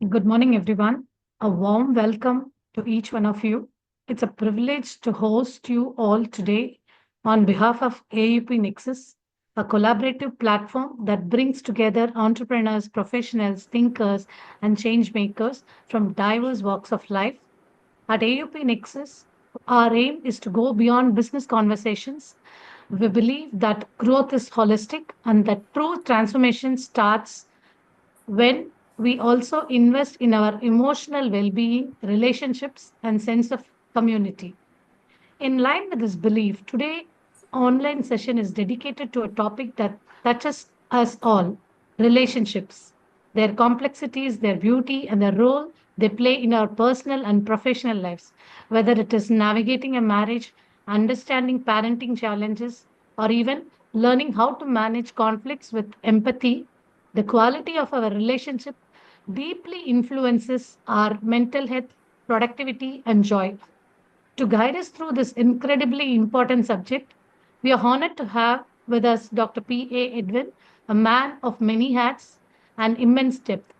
Good morning, everyone. A warm welcome to each one of you. It's a privilege to host you all today on behalf of AUP Nexus, a collaborative platform that brings together entrepreneurs, professionals, thinkers, and change makers from diverse walks of life. At AUP Nexus, our aim is to go beyond business conversations. We believe that growth is holistic and that true transformation starts when we also invest in our emotional well being, relationships, and sense of community. In line with this belief, today's online session is dedicated to a topic that touches us all: relationships, their complexities, their beauty, and the role they play in our personal and professional lives. Whether it is navigating a marriage, understanding parenting challenges, or even learning how to manage conflicts with empathy, the quality of our relationship deeply influences our mental health, productivity, and joy. To guide us through this incredibly important subject, we are honored to have with us Dr. A. Edwin, a man of many hats and immense depth.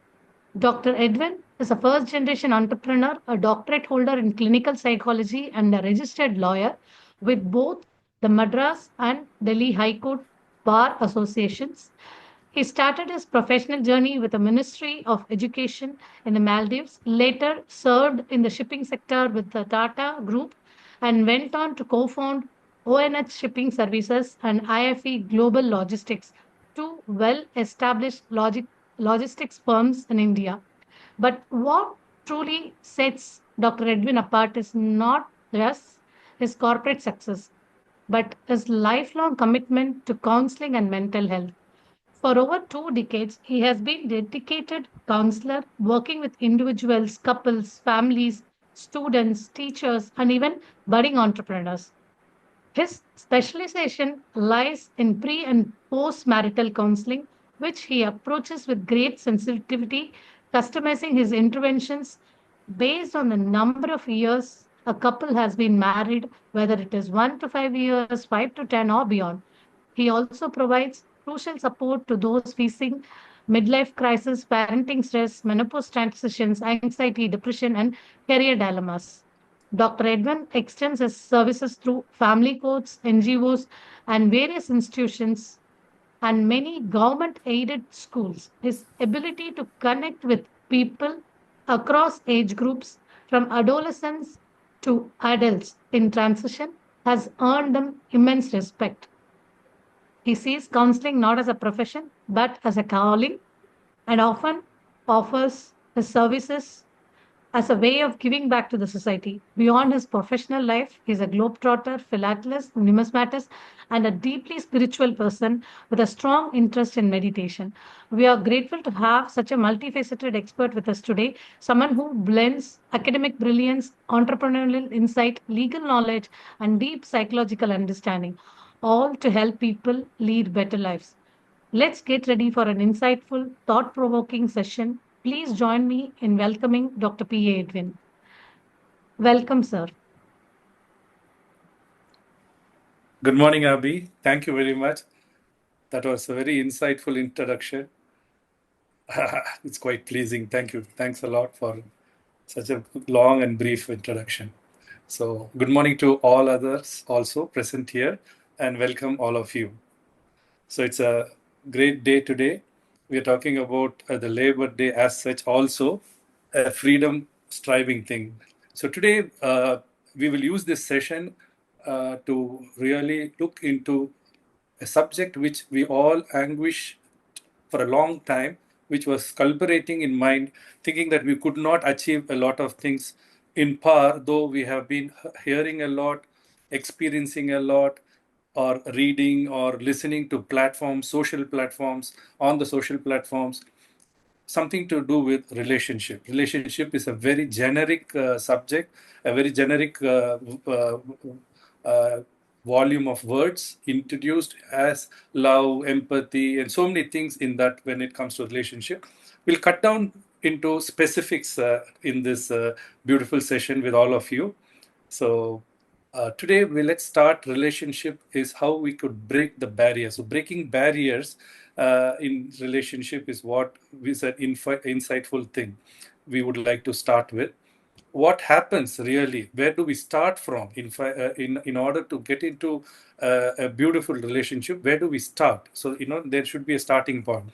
Dr. Edwin is a first generation entrepreneur, a doctorate holder in clinical psychology, and a registered lawyer with both the Madras and Delhi High Court Bar Associations. He started his professional journey with the Ministry of Education in the Maldives, later served in the shipping sector with the Tata Group, and went on to co found ONH Shipping Services and IFE Global Logistics, two well established logistics firms in India. But what truly sets Dr. Edwin apart is not just his corporate success, but his lifelong commitment to counseling and mental health. For over 2 decades, he has been dedicated counselor working with individuals, couples, families, students, teachers, and even budding entrepreneurs. His specialization lies in pre and post marital counseling, which he approaches with great sensitivity, customizing his interventions based on the number of years a couple has been married, whether it is 1 to 5 years, 5 to 10, or beyond. He also provides crucial support to those facing midlife crisis, parenting stress, menopause transitions, anxiety, depression, and career dilemmas. Dr. Edwin extends his services through family courts, NGOs, and various institutions and many government aided schools. His ability to connect with people across age groups, from adolescents to adults in transition, has earned him immense respect. He sees counseling not as a profession, but as a calling, and often offers his services as a way of giving back to the society. Beyond his professional life, he is a globetrotter, philatelist, numismatist, and a deeply spiritual person with a strong interest in meditation. We are grateful to have such a multifaceted expert with us today, someone who blends academic brilliance, entrepreneurial insight, legal knowledge, and deep psychological understanding, all to help people lead better lives. Let's get ready for an insightful, thought provoking session. Please join me in welcoming Dr. P. A. Edwin. Welcome, sir. Good morning, Abhi. Thank you very much. That was a very insightful introduction. It's quite pleasing. Thank you. Thanks a lot for such a long and brief introduction. So, good morning to all others also present here, and welcome all of you. So, it's a great day today. We are talking about the Labor Day as such, also a freedom striving thing. So, today we will use this session to really look into a subject which we all anguish for a long time, which was culminating in mind, thinking that we could not achieve a lot of things in par, though we have been hearing a lot, experiencing a lot, or reading or listening to platforms, social platforms, on the social platforms, something to do with relationship. Relationship is a very generic subject, a very generic uh, volume of words introduced as love, empathy, and so many things in that when it comes to relationship. We'll cut down into specifics in this beautiful session with all of you. So let's start relationship is how we could break the barriers. So breaking barriers in relationship is what is an insightful thing we would like to start with. What happens really? Where do we start from in order to get into a beautiful relationship? Where do we start? So there should be a starting point.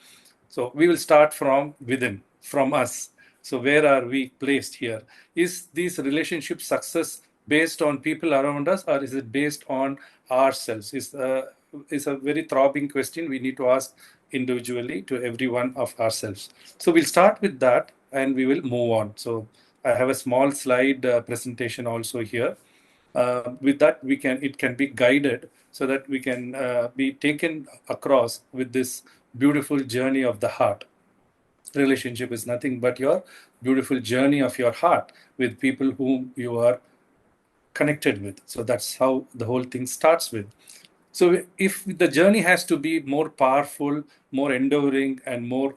So we will start from within, from us. So where are we placed here? Is this relationship success based on people around us, or is it based on ourselves? Is a very throbbing question we need to ask individually to every one of ourselves. So we'll start with that and we will move on. So I have a small slide presentation also here. With that, it can be guided so that we can be taken across with this beautiful journey of the heart. Relationship is nothing but your beautiful journey of your heart with people whom you are connected with. So that's how the whole thing starts with. So if the journey has to be more powerful, more enduring, and more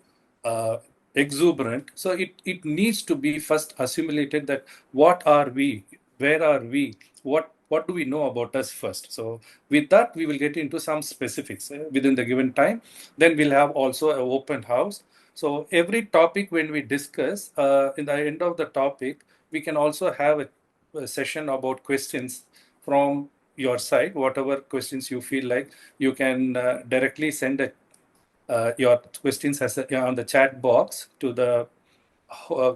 exuberant, so it needs to be first assimilated that what are we, where are we, what do we know about us first. So with that, we will get into some specifics within the given time. Then we'll have also an open house. So every topic when we discuss, in the end of the topic, we can also have a session about questions from your side. Whatever questions you feel like, you can directly send your questions on the chat box to the uh,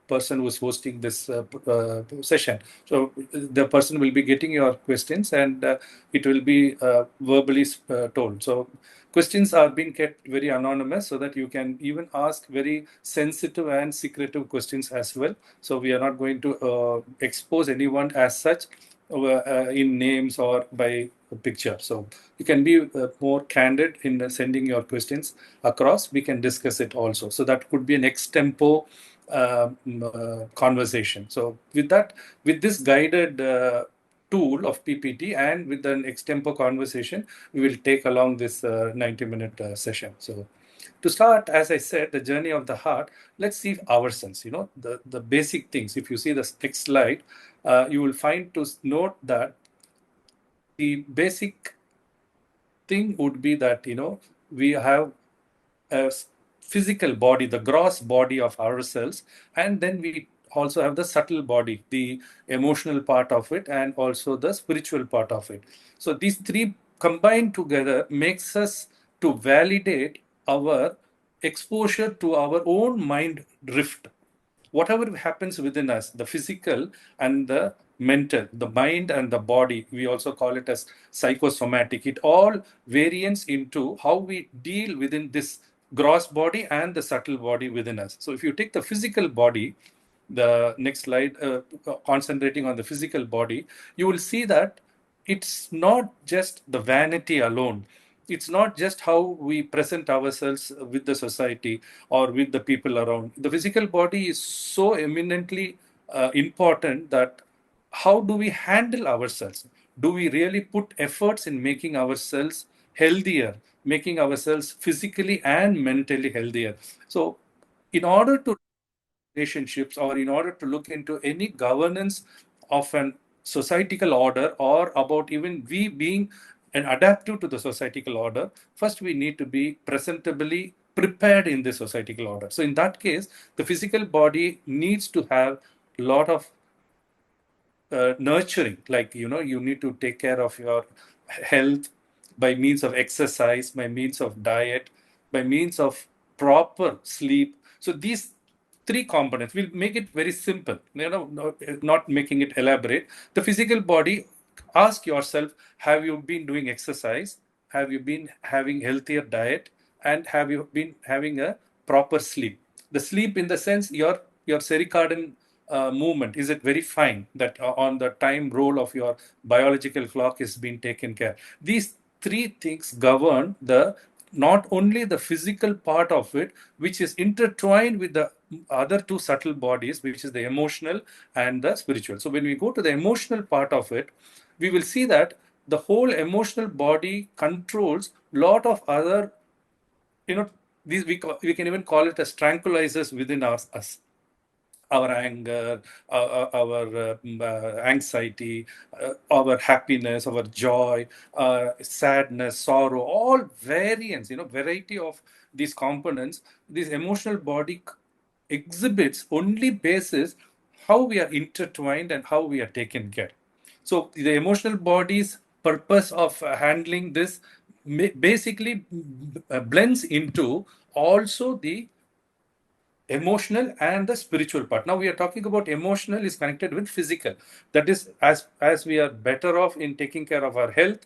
person who's hosting this session. So the person will be getting your questions, and it will be verbally told. So questions are being kept very anonymous so that you can even ask very sensitive and secretive questions as well. So we are not going to expose anyone as such in names or by picture. So you can be more candid in sending your questions across. We can discuss it also. So that could be an extempo conversation. So with that, with this guided tool of PPT and with an extempo conversation, we will take along this 90-minute session. So to start, as I said, the journey of the heart, let's see ourselves, the basic things. If you see the next slide, you will find to note that the basic thing would be that, we have a physical body, the gross body of ourselves, and then we also have the subtle body, the emotional part of it, and also the spiritual part of it. So these three combined together makes us to validate our exposure to our own mind drift. Whatever happens within us, the physical and the mental, the mind and the body, we also call it as psychosomatic. It all variants into how we deal within this gross body and the subtle body within us. So if you take the physical body, the next slide, concentrating on the physical body, you will see that it's not just the vanity alone. It's not just how we present ourselves with the society or with the people around. The physical body is so eminently important that how do we handle ourselves? Do we really put efforts in making ourselves healthier, making ourselves physically and mentally healthier? So, in order to relationships or in order to look into any governance of an societal order or about even we being an adaptive to the societal order, first we need to be presentably prepared in the societal order. So in that case, the physical body needs to have a lot of nurturing, like you need to take care of your health by means of exercise, by means of diet, by means of proper sleep. So these three components will make it very simple, not making it elaborate. The physical body, ask yourself, have you been doing exercise, have you been having healthier diet, and have you been having a proper sleep? The sleep in the sense your circadian movement, is it very fine that on the time roll of your biological clock is being taken care? These three things govern the not only the physical part of it, which is intertwined with the other two subtle bodies, which is the emotional and the spiritual. So when we go to the emotional part of it, we will see that the whole emotional body controls a lot of other, these we can even call it as tranquilizers within us. our anger, our anxiety, our happiness, our joy, sadness, sorrow, all variants, variety of these components, this emotional body exhibits only basis how we are intertwined and how we are taken care. So the emotional body's purpose of handling this basically blends into also the emotional and the spiritual part. Now we are talking about emotional is connected with physical. That is, as we are better off in taking care of our health,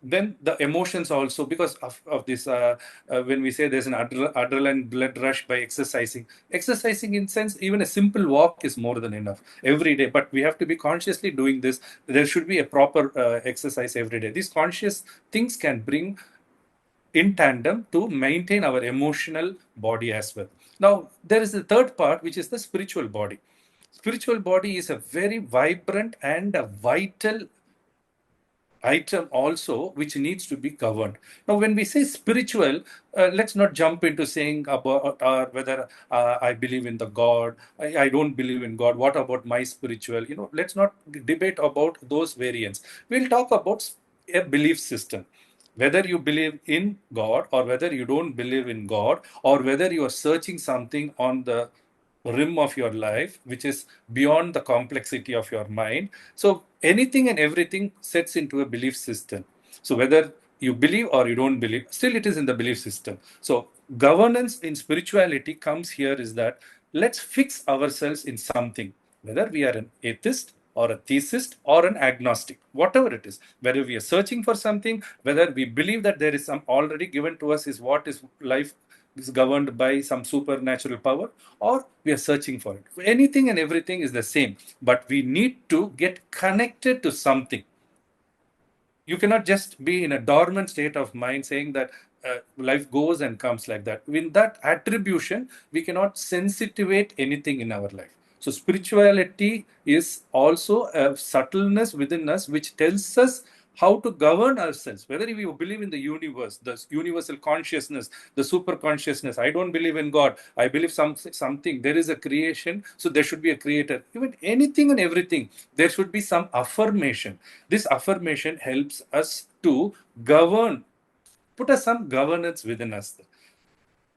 then the emotions also, because of this, when we say there's an adrenaline blood rush by exercising in sense, even a simple walk is more than enough every day. But we have to be consciously doing this. There should be a proper exercise every day. These conscious things can bring in tandem to maintain our emotional body as well. Now, there is the third part, which is the spiritual body. Spiritual body is a very vibrant and a vital item also, which needs to be governed. Now when we say spiritual, let's not jump into saying about whether I believe in the god, I don't believe in god, what about my spiritual, let's not debate about those variants. We'll talk about a belief system, whether you believe in god or whether you don't believe in god, or whether you are searching something on the rim of your life which is beyond the complexity of your mind. So anything and everything sets into a belief system. So whether you believe or you don't believe, still it is in the belief system. So governance in spirituality comes here is that let's fix ourselves in something, whether we are an atheist or a theist or an agnostic, whatever it is, whether we are searching for something, whether we believe that there is some already given to us is what is life is governed by some supernatural power, or we are searching for it. Anything and everything is the same, but we need to get connected to something. You cannot just be in a dormant state of mind saying that life goes and comes like that. In that attribution, we cannot sensitivate anything in our life. So spirituality is also a subtleness within us which tells us how to govern ourselves, whether we believe in the universe, the universal consciousness, the super consciousness. I don't believe in god, I believe something, there is a creation, so there should be a creator. Even anything and everything, there should be some affirmation. This affirmation helps us to govern, put us some governance within us.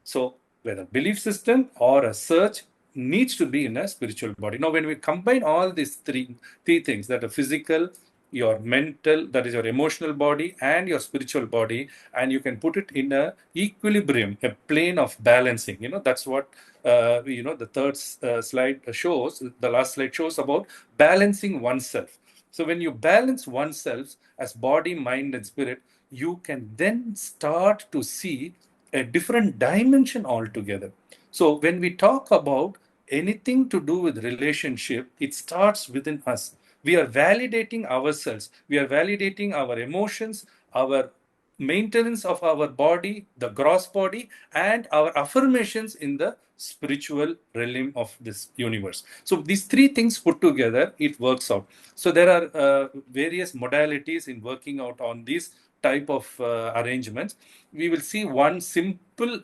So whether belief system or a search needs to be in a spiritual body. Now, when we combine all these three things, that are physical, your mental, that is your emotional body, and your spiritual body, and you can put it in a equilibrium, a plane of balancing. That's what the third slide shows. The last slide shows about balancing oneself. So when you balance oneself as body, mind, and spirit, you can then start to see a different dimension altogether. So when we talk about anything to do with relationship, it starts within us. We are validating ourselves. We are validating our emotions, our maintenance of our body, the gross body, and our affirmations in the spiritual realm of this universe. So these three things put together, it works out. So there are various modalities in working out on these type of arrangements. We will see one simple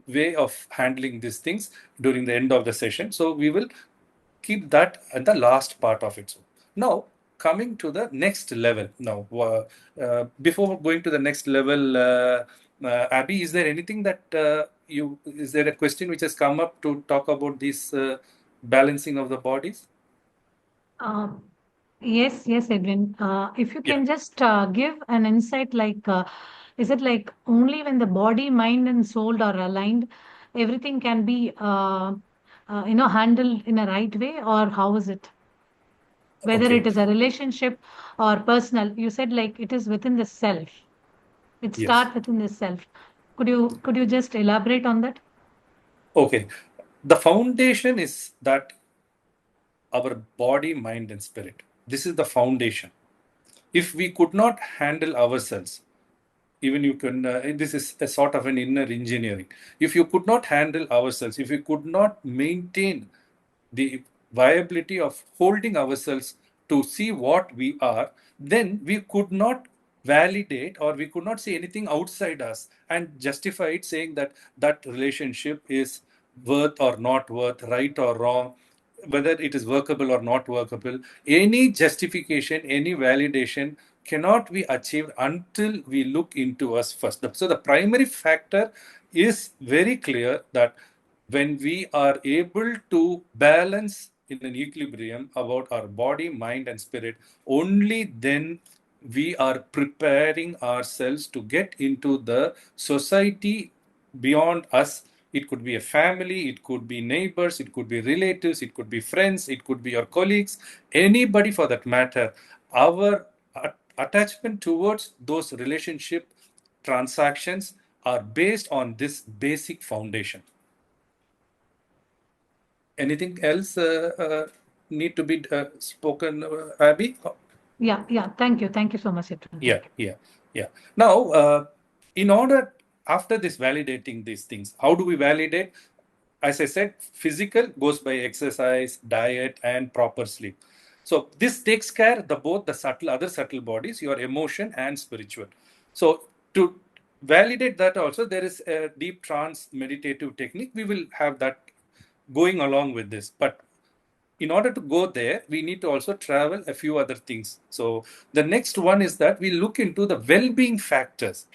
way of handling these things during the end of the session. So we will keep that at the last part of it. Now, coming to the next level. Now, before going to the next level, Abby, is there anything that is there a question which has come up to talk about this balancing of the bodies? Um, yes, Edwin. If you Yeah. can just give an insight, like, is it like only when the body, mind, and soul are aligned, everything can be, handled in a right way, or how is it? Whether Okay. it is a relationship or personal, you said like it is within the self. It Yes. starts within the self. Could you just elaborate on that? Okay. The foundation is that our body, mind, and spirit. This is the foundation. If we could not handle ourselves, even you can, this is a sort of an inner engineering. If you could not handle ourselves, if we could not maintain the viability of holding ourselves to see what we are, then we could not validate or we could not see anything outside us and justify it, saying that that relationship is worth or not worth, right or wrong. whether it is workable or not workable. Any justification, any validation cannot be achieved until we look into us first. So the primary factor is very clear that when we are able to balance in an equilibrium about our body, mind, and spirit, only then we are preparing ourselves to get into the society beyond us. It could be a family, it could be neighbors, it could be relatives, it could be friends, it could be your colleagues, anybody for that matter. Our attachment towards those relationship transactions are based on this basic foundation. Anything else need to be spoken, Abby? Yeah. Thank you so much, Edwin. Yeah, Thank you. yeah. Now, in order, after this validating these things, how do we validate? As I said, physical goes by exercise, diet, and proper sleep. So this takes care the both the subtle, other subtle bodies, your emotion and spiritual. So to validate that also, there is a deep trance meditative technique. We will have that going along with this. But in order to go there, we need to also travel a few other things. So the next one is that we look into the well-being factors.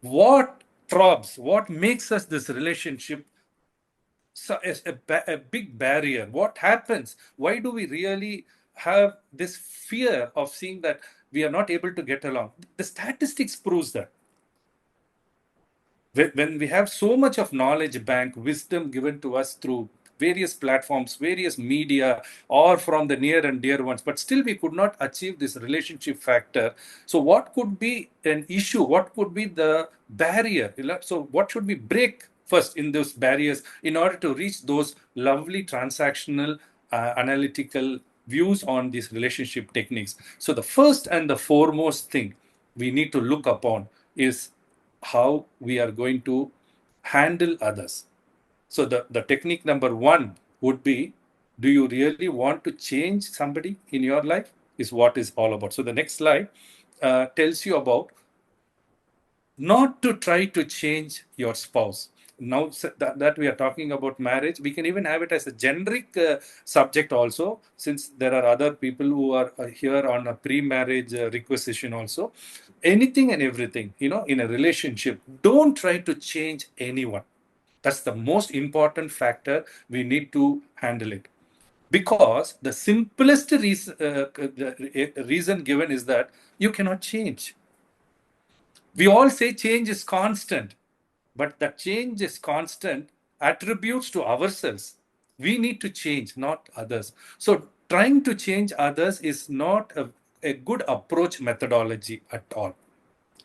What throbs, what makes us this relationship so a big barrier? What happens? Why do we really have this fear of seeing that we are not able to get along? The statistics proves that when we have so much of knowledge bank, wisdom given to us through various platforms, various media, or from the near and dear ones, but still we could not achieve this relationship factor. So what could be an issue? What could be the barrier? So what should we break first in those barriers in order to reach those lovely transactional analytical views on these relationship techniques? So the first and the foremost thing we need to look upon is how we are going to handle others. So the technique number one would be, do you really want to change somebody in your life? Is what is all about. So the next slide tells you about not to try to change your spouse. Now that we are talking about marriage, we can even have it as a generic subject also, since there are other people who are here on a pre-marriage requisition also. Anything and everything, in a relationship, don't try to change anyone. That's the most important factor. We need to handle it, because the simplest reason given is that you cannot change. We all say change is constant, but that change is constant attributes to ourselves. We need to change, not others. So trying to change others is not a good approach methodology at all.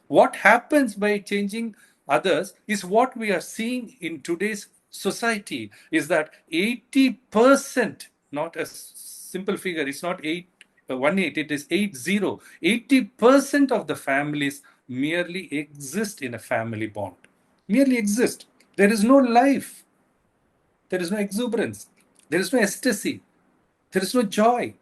What happens by changing others is what we are seeing in today's society, is that 80%, not a simple figure, it's not 8 1 8, it is 80, 80% of the families merely exist in a family bond, merely exist. There is no life, there is no exuberance, there is no ecstasy, there is no joy.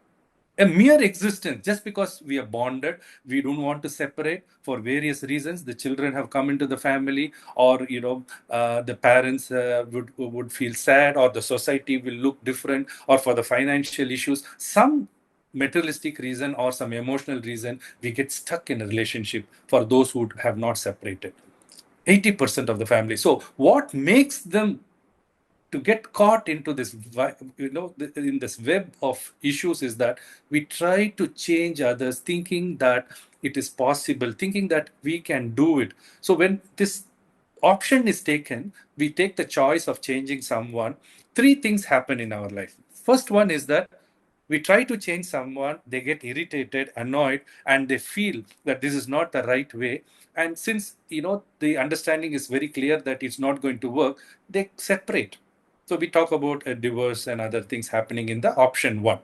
A mere existence. Just because we are bonded, we don't want to separate for various reasons. The children have come into the family, or the parents would feel sad, or the society will look different, or for the financial issues, some materialistic reason or some emotional reason, we get stuck in a relationship. For those who have not separated, 80% of the family. So what makes them to get caught into this, in this web of issues, is that we try to change others, thinking that it is possible, thinking that we can do it. So when this option is taken, we take the choice of changing someone, three things happen in our life. First one is that we try to change someone, they get irritated, annoyed, and they feel that this is not the right way. And since the understanding is very clear that it's not going to work, they separate. So we talk about a divorce and other things happening in the option one.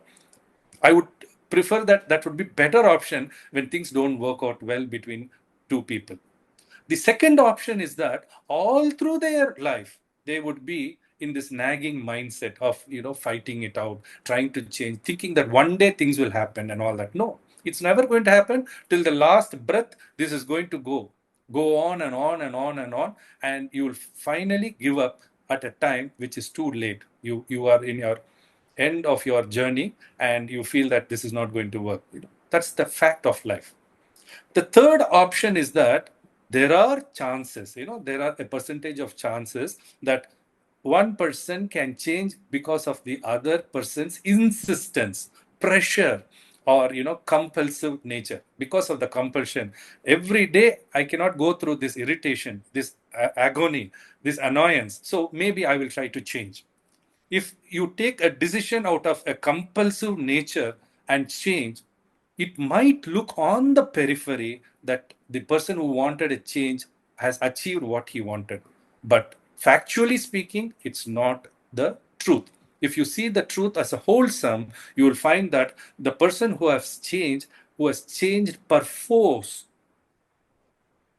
I would prefer that would be better option when things don't work out well between two people. The second option is that all through their life, they would be in this nagging mindset of, fighting it out, trying to change, thinking that one day things will happen and all that. No, it's never going to happen. Till the last breath, this is going to go on and on and on and on. And you will finally give up at a time which is too late. You are in your end of your journey and you feel that this is not going to work. That's the fact of life. The third option is that there are chances, there are a percentage of chances that one person can change because of the other person's insistence, pressure, or compulsive nature. Because of the compulsion, every day I cannot go through this irritation, this agony, this annoyance. So maybe I will try to change. If you take a decision out of a compulsive nature and change, it might look on the periphery that the person who wanted a change has achieved what he wanted. But factually speaking, it's not the truth. If you see the truth as a wholesome, you will find that the person who has changed perforce,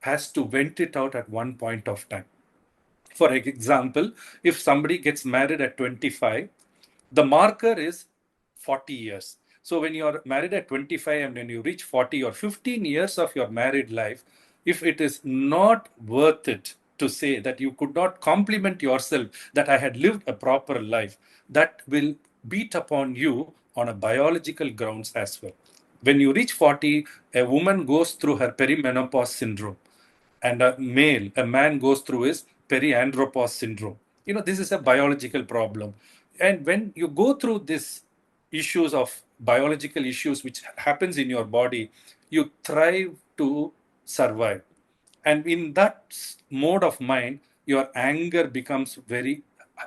has to vent it out at one point of time. For example, if somebody gets married at 25, the marker is 40 years. So when you are married at 25 and when you reach 40 or 15 years of your married life, if it is not worth it to say that you could not compliment yourself that I had lived a proper life, that will beat upon you on a biological grounds as well. When you reach 40, a woman goes through her perimenopause syndrome, and a man goes through his periandropause syndrome. This is a biological problem. And when you go through these issues of biological issues which happens in your body, you thrive to survive. And in that mode of mind, your anger becomes very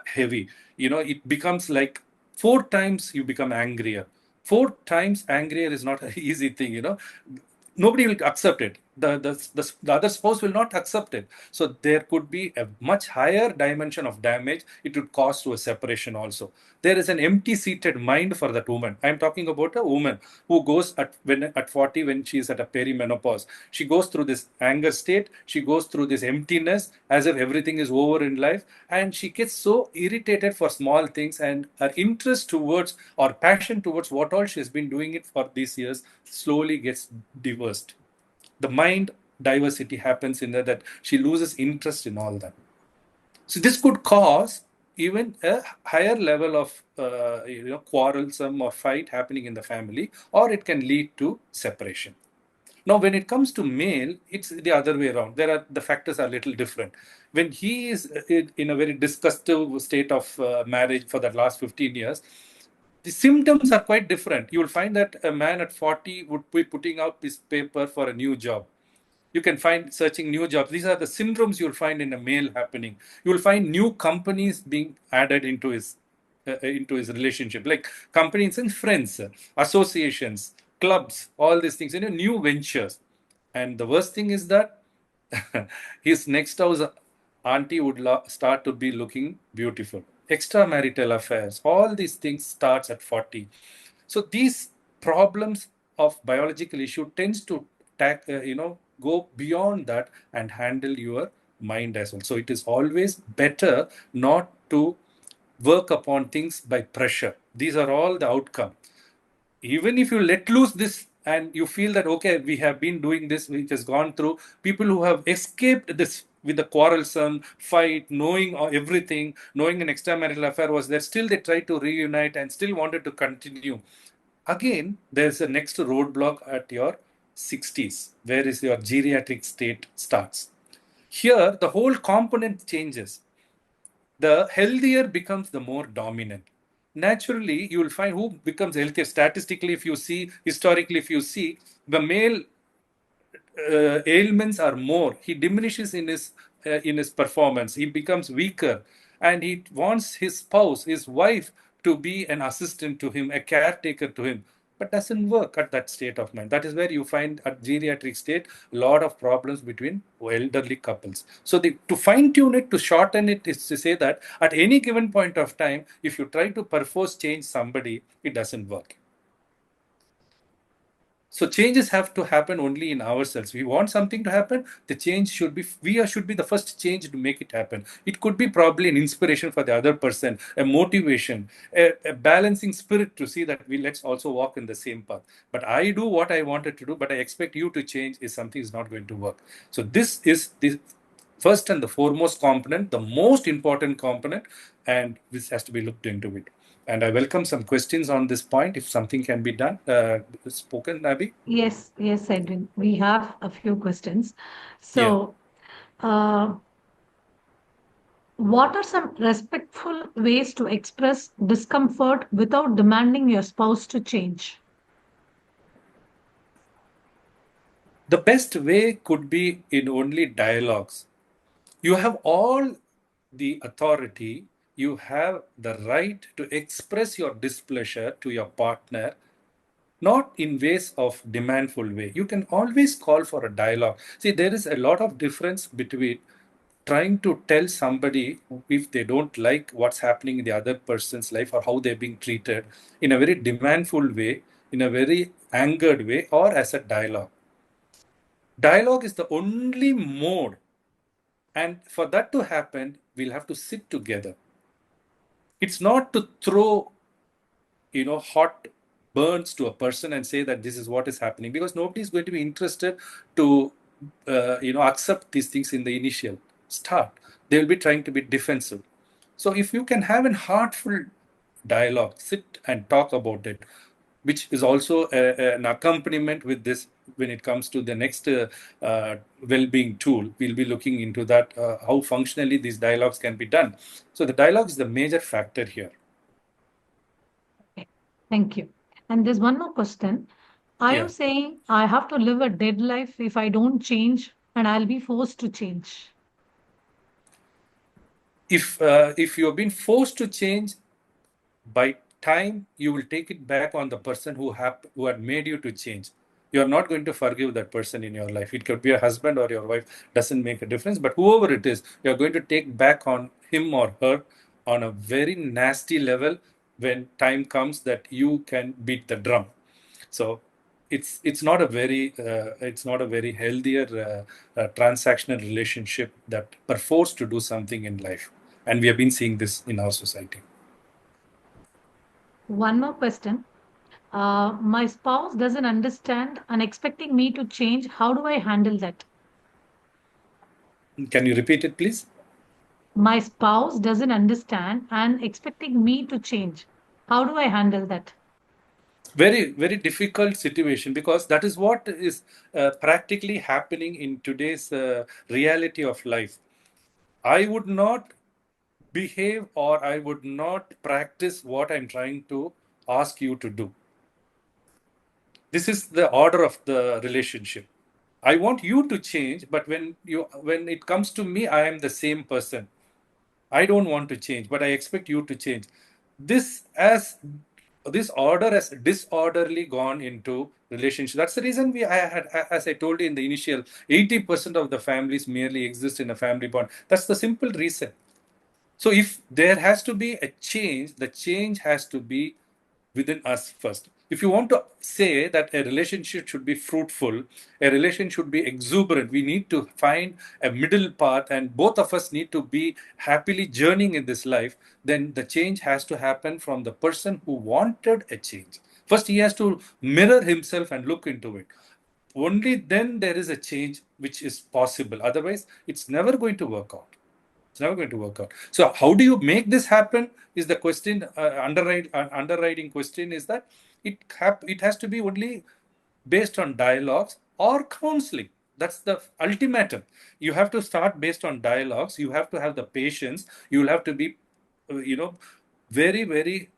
heavy. It becomes like 4 times you become angrier. 4 times angrier is not an easy thing. Nobody will accept it. The other spouse will not accept it. So there could be a much higher dimension of damage it would cause to a separation also. There is an empty-seated mind for that woman. I'm talking about a woman who goes at 40, when she is at a perimenopause. She goes through this anger state. She goes through this emptiness as if everything is over in life. And she gets so irritated for small things, and her interest towards or passion towards what all she has been doing it for these years slowly gets divorced. The mind diversity happens in that she loses interest in all that. So this could cause even a higher level of quarrelsome or fight happening in the family, or it can lead to separation. Now, when it comes to male, it's the other way around. The factors are a little different. When he is in a very disgustive state of marriage for the last 15 years, the symptoms are quite different. You will find that a man at 40 would be putting out this paper for a new job. You can find searching new jobs. These are the syndromes you'll find in a male happening. You will find new companies being added into his relationship, like companies and friends, associations, clubs, all these things, new ventures. And the worst thing is that his next house auntie would start to be looking beautiful. Extramarital affairs, all these things starts at 40. So these problems of biological issue tends to go beyond that and handle your mind as well. So it is always better not to work upon things by pressure. These are all the outcome. Even if you let loose this and you feel that, okay, we have been doing this, which has gone through, people who have escaped this with the quarrelsome fight, knowing everything, knowing an extramarital affair was there, still they tried to reunite and still wanted to continue. Again, there's a next roadblock at your 60s, where is your geriatric state starts. Here, the whole component changes. The healthier becomes the more dominant. Naturally, you will find who becomes healthier. Statistically, if you see, historically, if you see, the male ailments are more. He diminishes in his performance. He becomes weaker, and he wants his spouse, his wife, to be an assistant to him, a caretaker to him. But doesn't work at that state of mind. That is where you find at geriatric state a lot of problems between elderly couples. So to fine tune it, to shorten it, is to say that at any given point of time, if you try to perforce change somebody, it doesn't work. So changes have to happen only in ourselves. We want something to happen. The change should be, should be the first change to make it happen. It could be probably an inspiration for the other person, a motivation, a balancing spirit to see that let's also walk in the same path. But I do what I wanted to do, but I expect you to change is something is not going to work. So this is first and the foremost component, the most important component, and this has to be looked into it. And I welcome some questions on this point if something can be done, spoken, Abby. Yes, yes, Edwin. We have a few questions. Yeah. So, uh, what are some respectful ways to express discomfort without demanding your spouse to change? The best way could be in only dialogues. You have all the authority, you have the right to express your displeasure to your partner, not in ways of demandful way. You can always call for a dialogue. See, there is a lot of difference between trying to tell somebody if they don't like what's happening in the other person's life or how they're being treated in a very demandful way, in a very angered way, or as a dialogue. Dialogue is the only mode, and for that to happen, we'll have to sit together. It's not to throw, hot burns to a person and say that this is what is happening, because nobody is going to be interested to, accept these things in the initial start. They will be trying to be defensive. So if you can have a heartful dialogue, sit and talk about it, which is also an accompaniment with this when it comes to the next well-being tool. We'll be looking into that, how functionally these dialogues can be done. So the dialogue is the major factor here. Okay, thank you. And there's one more question. Are you Yeah. saying I have to live a dead life if I don't change and I'll be forced to change? If you have been forced to change, by time you will take it back on the person who had made you to change. You are not going to forgive that person in your life. It could be a husband or your wife, doesn't make a difference, but whoever it is, you are going to take back on him or her on a very nasty level when time comes that you can beat the drum. So it's not a very healthier transactional relationship that are forced to do something in life, and we have been seeing this in our society. One more question. My spouse doesn't understand and expecting me to change. How do I handle that? Can you repeat it, please? My spouse doesn't understand and expecting me to change. How do I handle that? Very, very difficult situation, because that is what is practically happening in today's reality of life. I would not behave, or I would not practice what I'm trying to ask you to do. This is the order of the relationship. I want you to change, but when it comes to me, I am the same person. I don't want to change, but I expect you to change. This order has disorderly gone into relationship. That's the reason as I told you in the initial, 80% of the families merely exist in a family bond. That's the simple reason. So if there has to be a change, the change has to be within us first. If you want to say that a relationship should be fruitful, a relation should be exuberant, we need to find a middle path and both of us need to be happily journeying in this life, then the change has to happen from the person who wanted a change. First, he has to mirror himself and look into it. Only then there is a change which is possible. Otherwise, it's never going to work out. It's never going to work out. So how do you make this happen is the question. Underwriting question is that it has to be only based on dialogues or counseling. That's the ultimatum. You have to start based on dialogues. You have to have the patience. You will have to be, very, very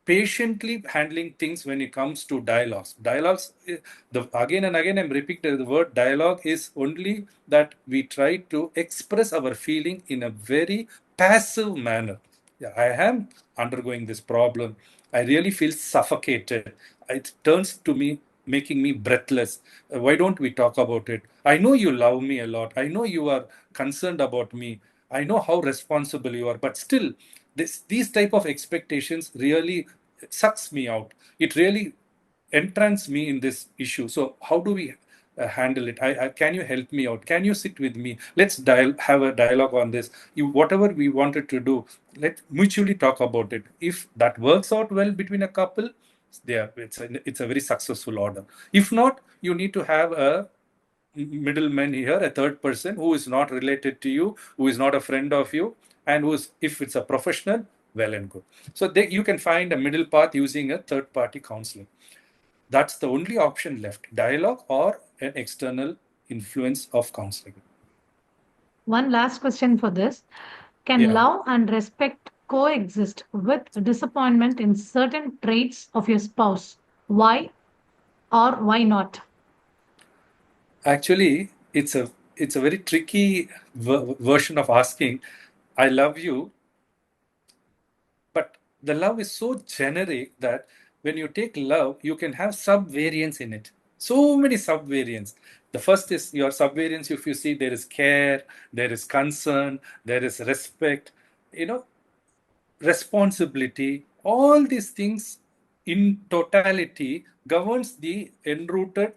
patiently handling things when it comes to dialogues. Dialogues, again and again, I'm repeating the word dialogue is only that we try to express our feeling in a very passive manner. Yeah, I am undergoing this problem. I really feel suffocated. It turns to me, making me breathless. Why don't we talk about it? I know you love me a lot. I know you are concerned about me. I know how responsible you are, but still, these type of expectations really sucks me out. It really entrance me in this issue. So how do we handle it? Can you help me out? Can you sit with me? Let's have a dialogue on this. Whatever we wanted to do, let's mutually talk about it. If that works out well between a couple, it's a very successful order. If not, you need to have a middleman here, a third person who is not related to you, who is not a friend of you, and who's, if it's a professional, well and good. So you can find a middle path using a third party counseling. That's the only option left, dialogue or an external influence of counseling. One last question for this. Can Yeah. love and respect coexist with disappointment in certain traits of your spouse? Why or why not? Actually, it's a very tricky version of asking, I love you, but the love is so generic that when you take love, you can have sub-variants in it. So many sub-variants. The first is your sub-variants. If you see, there is care, there is concern, there is respect, you know, responsibility. All these things in totality governs the enrooted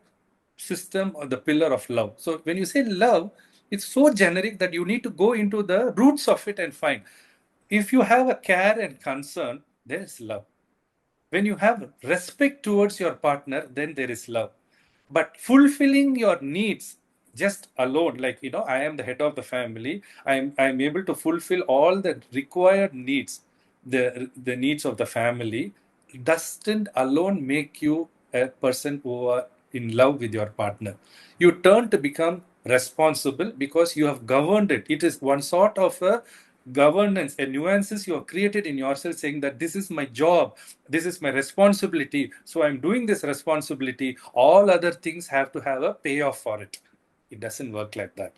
system or the pillar of love. So when you say love, it's so generic that you need to go into the roots of it and find. If you have a care and concern, there is love. When you have respect towards your partner, then there is love. But fulfilling your needs just alone, like, I am the head of the family, I'm able to fulfill all the required needs, the needs of the family, doesn't alone make you a person who are in love with your partner. You turn to become responsible because you have governed it. It is one sort of a governance, a nuances you have created in yourself, saying that this is my job, this is my responsibility, so I'm doing this responsibility. All other things have to have a payoff for it. It doesn't work like that.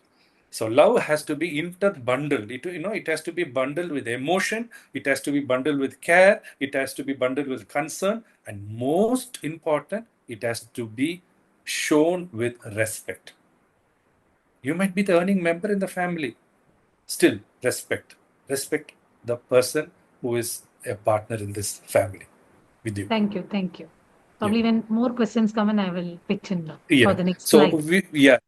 So love has to be interbundled. It has to be bundled with emotion, it has to be bundled with care, it has to be bundled with concern, and most important, it has to be shown with respect. You might be the earning member in the family, still respect the person who is a partner in this family with you. Thank you. Thank you. Yeah. Probably when more questions come in, I will pitch in for Yeah. the next So slide.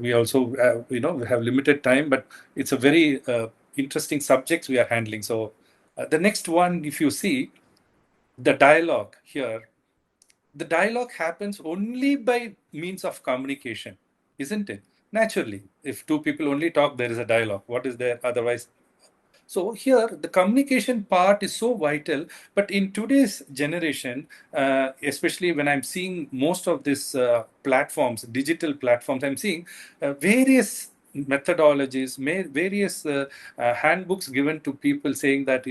we also we have limited time, but it's a very interesting subjects we are handling. So the next one, if you see the dialogue here, the dialogue happens only by means of communication, isn't it? Naturally, if two people only talk, there is a dialogue. What is there otherwise? So here, the communication part is so vital. But in today's generation, especially when I'm seeing most of these platforms, digital platforms, I'm seeing various methodologies, various handbooks given to people saying that,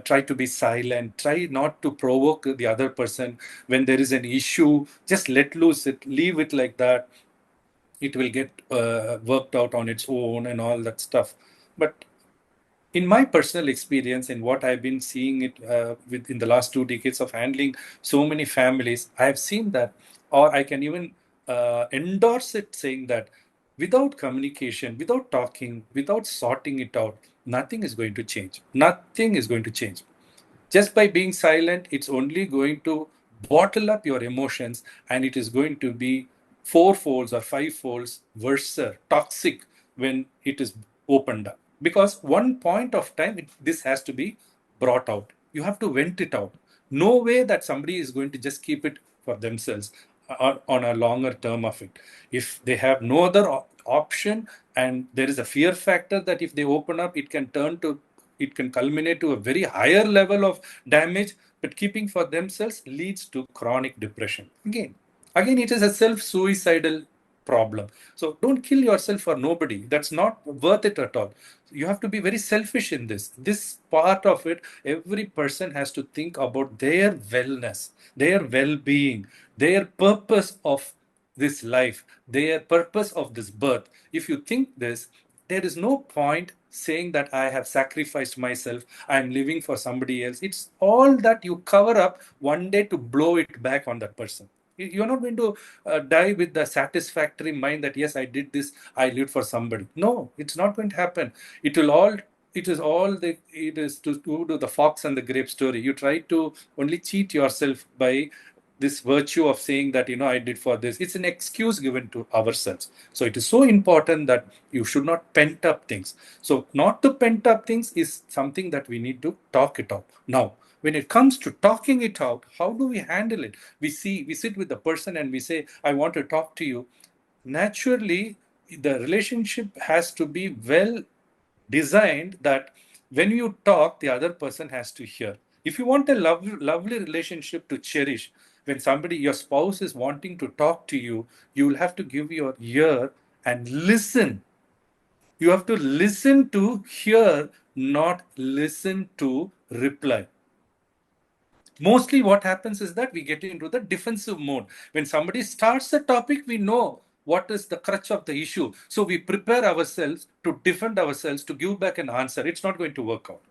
try to be silent, try not to provoke the other person. When there is an issue, just let loose it, leave it like that. It will get worked out on its own and all that stuff. But in my personal experience and what I've been seeing it in the last 2 decades of handling so many families, I have seen that, or I can even endorse it, saying that without communication, without talking, without sorting it out, nothing is going to change. Nothing is going to change. Just by being silent, it's only going to bottle up your emotions, and it is going to be fourfolds or fivefolds worse, toxic, when it is opened up. Because one point of time, this has to be brought out. You have to vent it out. No way that somebody is going to just keep it for themselves on a longer term of it. If they have no other option, and there is a fear factor that if they open up, it can culminate to a very higher level of damage, but keeping for themselves leads to chronic depression. Again, it is a self-suicidal problem. So don't kill yourself for nobody. That's not worth it at all. You have to be very selfish in this part of it. Every person has to think about their wellness, their well-being, their purpose of this life, their purpose of this birth. If you think this, there is no point saying that I have sacrificed myself, I'm living for somebody else. It's all that you cover up one day to blow it back on that person. You're not going to die with the satisfactory mind that yes, I did this, I lived for somebody. No, it's not going to happen. It is to do the fox and the grape story. You try to only cheat yourself by this virtue of saying that, I did for this. It's an excuse given to ourselves. So it is so important that you should not pent up things. So not to pent up things is something that we need to talk it out. Now, when it comes to talking it out, how do we handle it? We sit with the person and we say, I want to talk to you. naturally the relationship has to be well designed that when you talk, the other person has to hear. If you want a lovely relationship to cherish, when somebody, your spouse, is wanting to talk to you, you will have to give your ear and listen. You have to listen to hear, not listen to reply. Mostly what happens is that we get into the defensive mode. When somebody starts the topic, we know what is the crutch of the issue. So we prepare ourselves to defend ourselves, to give back an answer. It's not going to work out.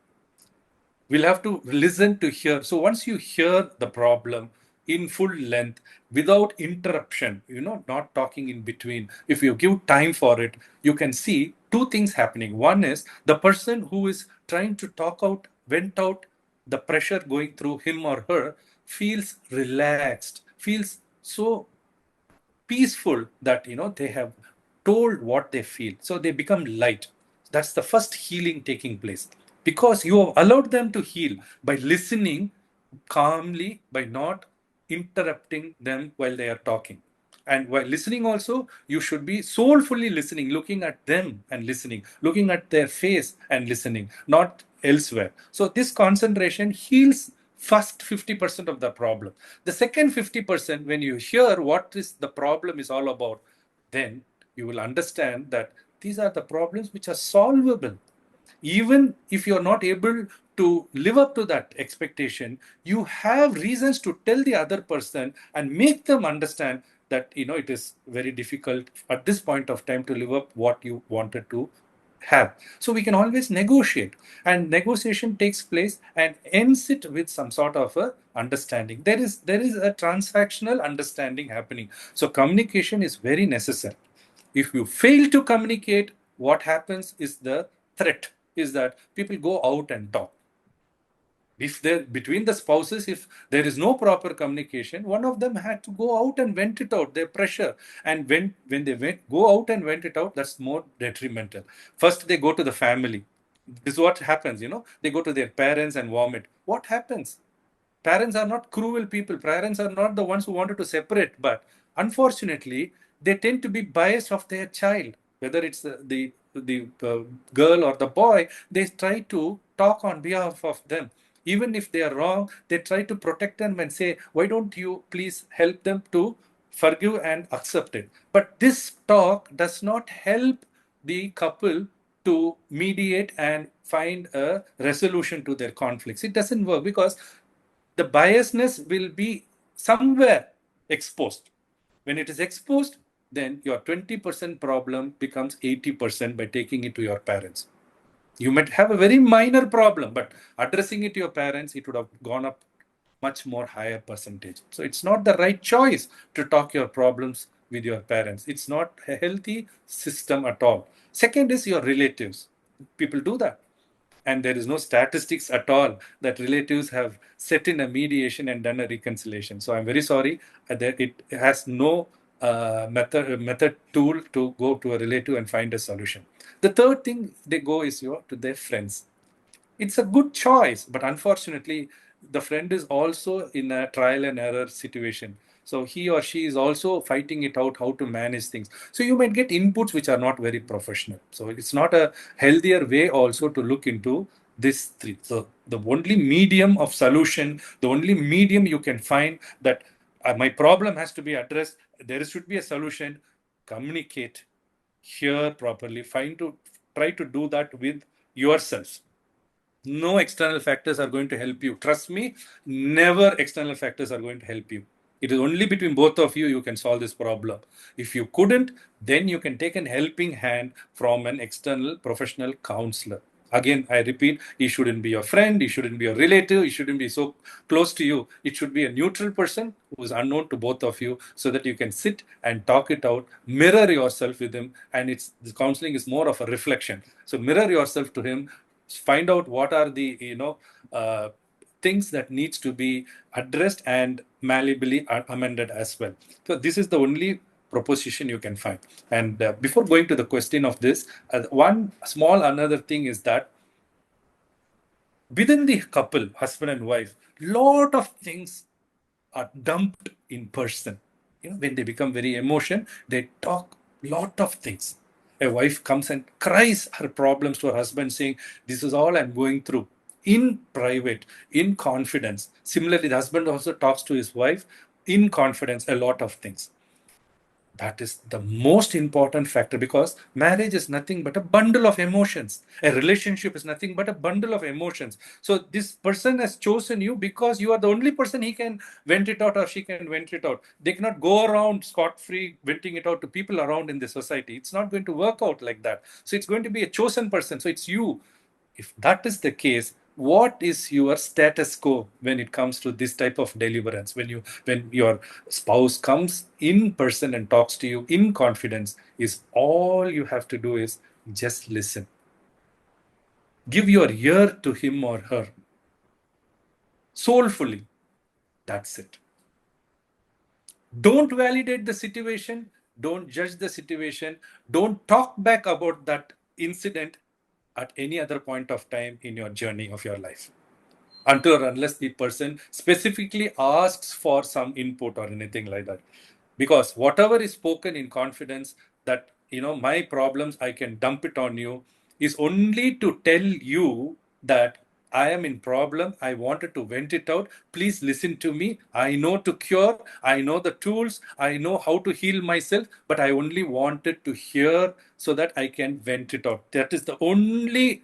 We'll have to listen to hear. So once you hear the problem in full length, without interruption, not talking in between, if you give time for it, you can see two things happening. One is the person who is trying to talk out, vent out the pressure going through him or her, feels relaxed, feels so peaceful that they have told what they feel, so they become light. That's the first healing taking place, because you have allowed them to heal by listening calmly, by not interrupting them while they are talking. And while listening also, you should be soulfully listening, looking at them and listening, looking at their face and listening, not elsewhere. So this concentration heals first 50% of the problem. The second 50%, when you hear what is the problem is all about, then you will understand that these are the problems which are solvable. Even if you're not able to live up to that expectation, you have reasons to tell the other person and make them understand that it is very difficult at this point of time to live up what you wanted to have. So we can always negotiate, and negotiation takes place and ends it with some sort of a understanding. There is a transactional understanding happening. So communication is very necessary. If you fail to communicate, what happens is the threat is that people go out and talk. If there between the spouses, if there is no proper communication, one of them had to go out and vent it out, their pressure. And when they go out and vent it out, that's more detrimental. First they go to the family. This is what happens. They go to their parents and vomit. What happens? Parents are not cruel people. Parents are not the ones who wanted to separate, but unfortunately they tend to be biased of their child, whether it's the girl or the boy. They try to talk on behalf of them. Even if they are wrong, they try to protect them and say, why don't you please help them to forgive and accept it? But this talk does not help the couple to mediate and find a resolution to their conflicts. It doesn't work, because the biasness will be somewhere exposed. When it is exposed, then your 20% problem becomes 80% by taking it to your parents. You might have a very minor problem, but addressing it to your parents, it would have gone up much more higher percentage. So it's not the right choice to talk your problems with your parents. It's not a healthy system at all. Second is your relatives. People do that. And there is no statistics at all that relatives have set in a mediation and done a reconciliation. So I'm very sorry that it has no method tool to go to a relative and find a solution. The third thing they go is to their friends. It's a good choice, but unfortunately the friend is also in a trial and error situation. So he or she is also fighting it out how to manage things. So you might get inputs which are not very professional. So it's not a healthier way also to look into this three. So the only medium of solution, the only medium you can find that my problem has to be addressed, there should be a solution. Communicate, hear properly, try to do that with yourself. No external factors are going to help you. Trust me, never external factors are going to help you. It is only between both of you can solve this problem. If you couldn't, then you can take an helping hand from an external professional counselor. Again, I repeat, he shouldn't be your friend, he shouldn't be your relative, he shouldn't be so close to you. It should be a neutral person who is unknown to both of you, so that you can sit and talk it out, mirror yourself with him. And the counseling is more of a reflection. So mirror yourself to him, find out what are the things that needs to be addressed and malleably amended as well. So this is the only proposition you can find. And before going to the question of this, one small another thing is that within the couple, husband and wife, lot of things are dumped in person. When they become very emotion, they talk Lot of things. A wife comes and cries her problems to her husband, saying, "This is all I'm going through," in private, in confidence. Similarly, the husband also talks to his wife in confidence, a lot of things. That is the most important factor, because marriage is nothing but a bundle of emotions. A relationship is nothing but a bundle of emotions. So this person has chosen you because you are the only person he can vent it out, or she can vent it out. They cannot go around scot-free venting it out to people around in the society. It's not going to work out like that. So it's going to be a chosen person. So it's you. If that is the case, what is your status quo when it comes to this type of deliverance? When your spouse comes in person and talks to you in confidence, is all you have to do is just listen. Give your ear to him or her soulfully. That's it. Don't validate the situation. Don't judge the situation. Don't talk back about that incident at any other point of time in your journey of your life, until or unless the person specifically asks for some input or anything like that. Because whatever is spoken in confidence, that, my problems, I can dump it on you, is only to tell you that I am in problem, I wanted to vent it out, please listen to me, I know to cure, I know the tools, I know how to heal myself, but I only wanted to hear so that I can vent it out. That is the only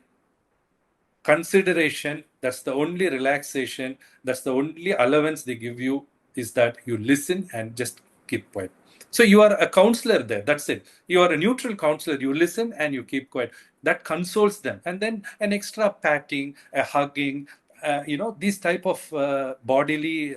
consideration, that's the only relaxation, that's the only allowance they give you, is that you listen and just keep quiet. So you are a counselor there, that's it. You are a neutral counselor, you listen and you keep quiet. That consoles them. And then an extra patting, a hugging, these type of bodily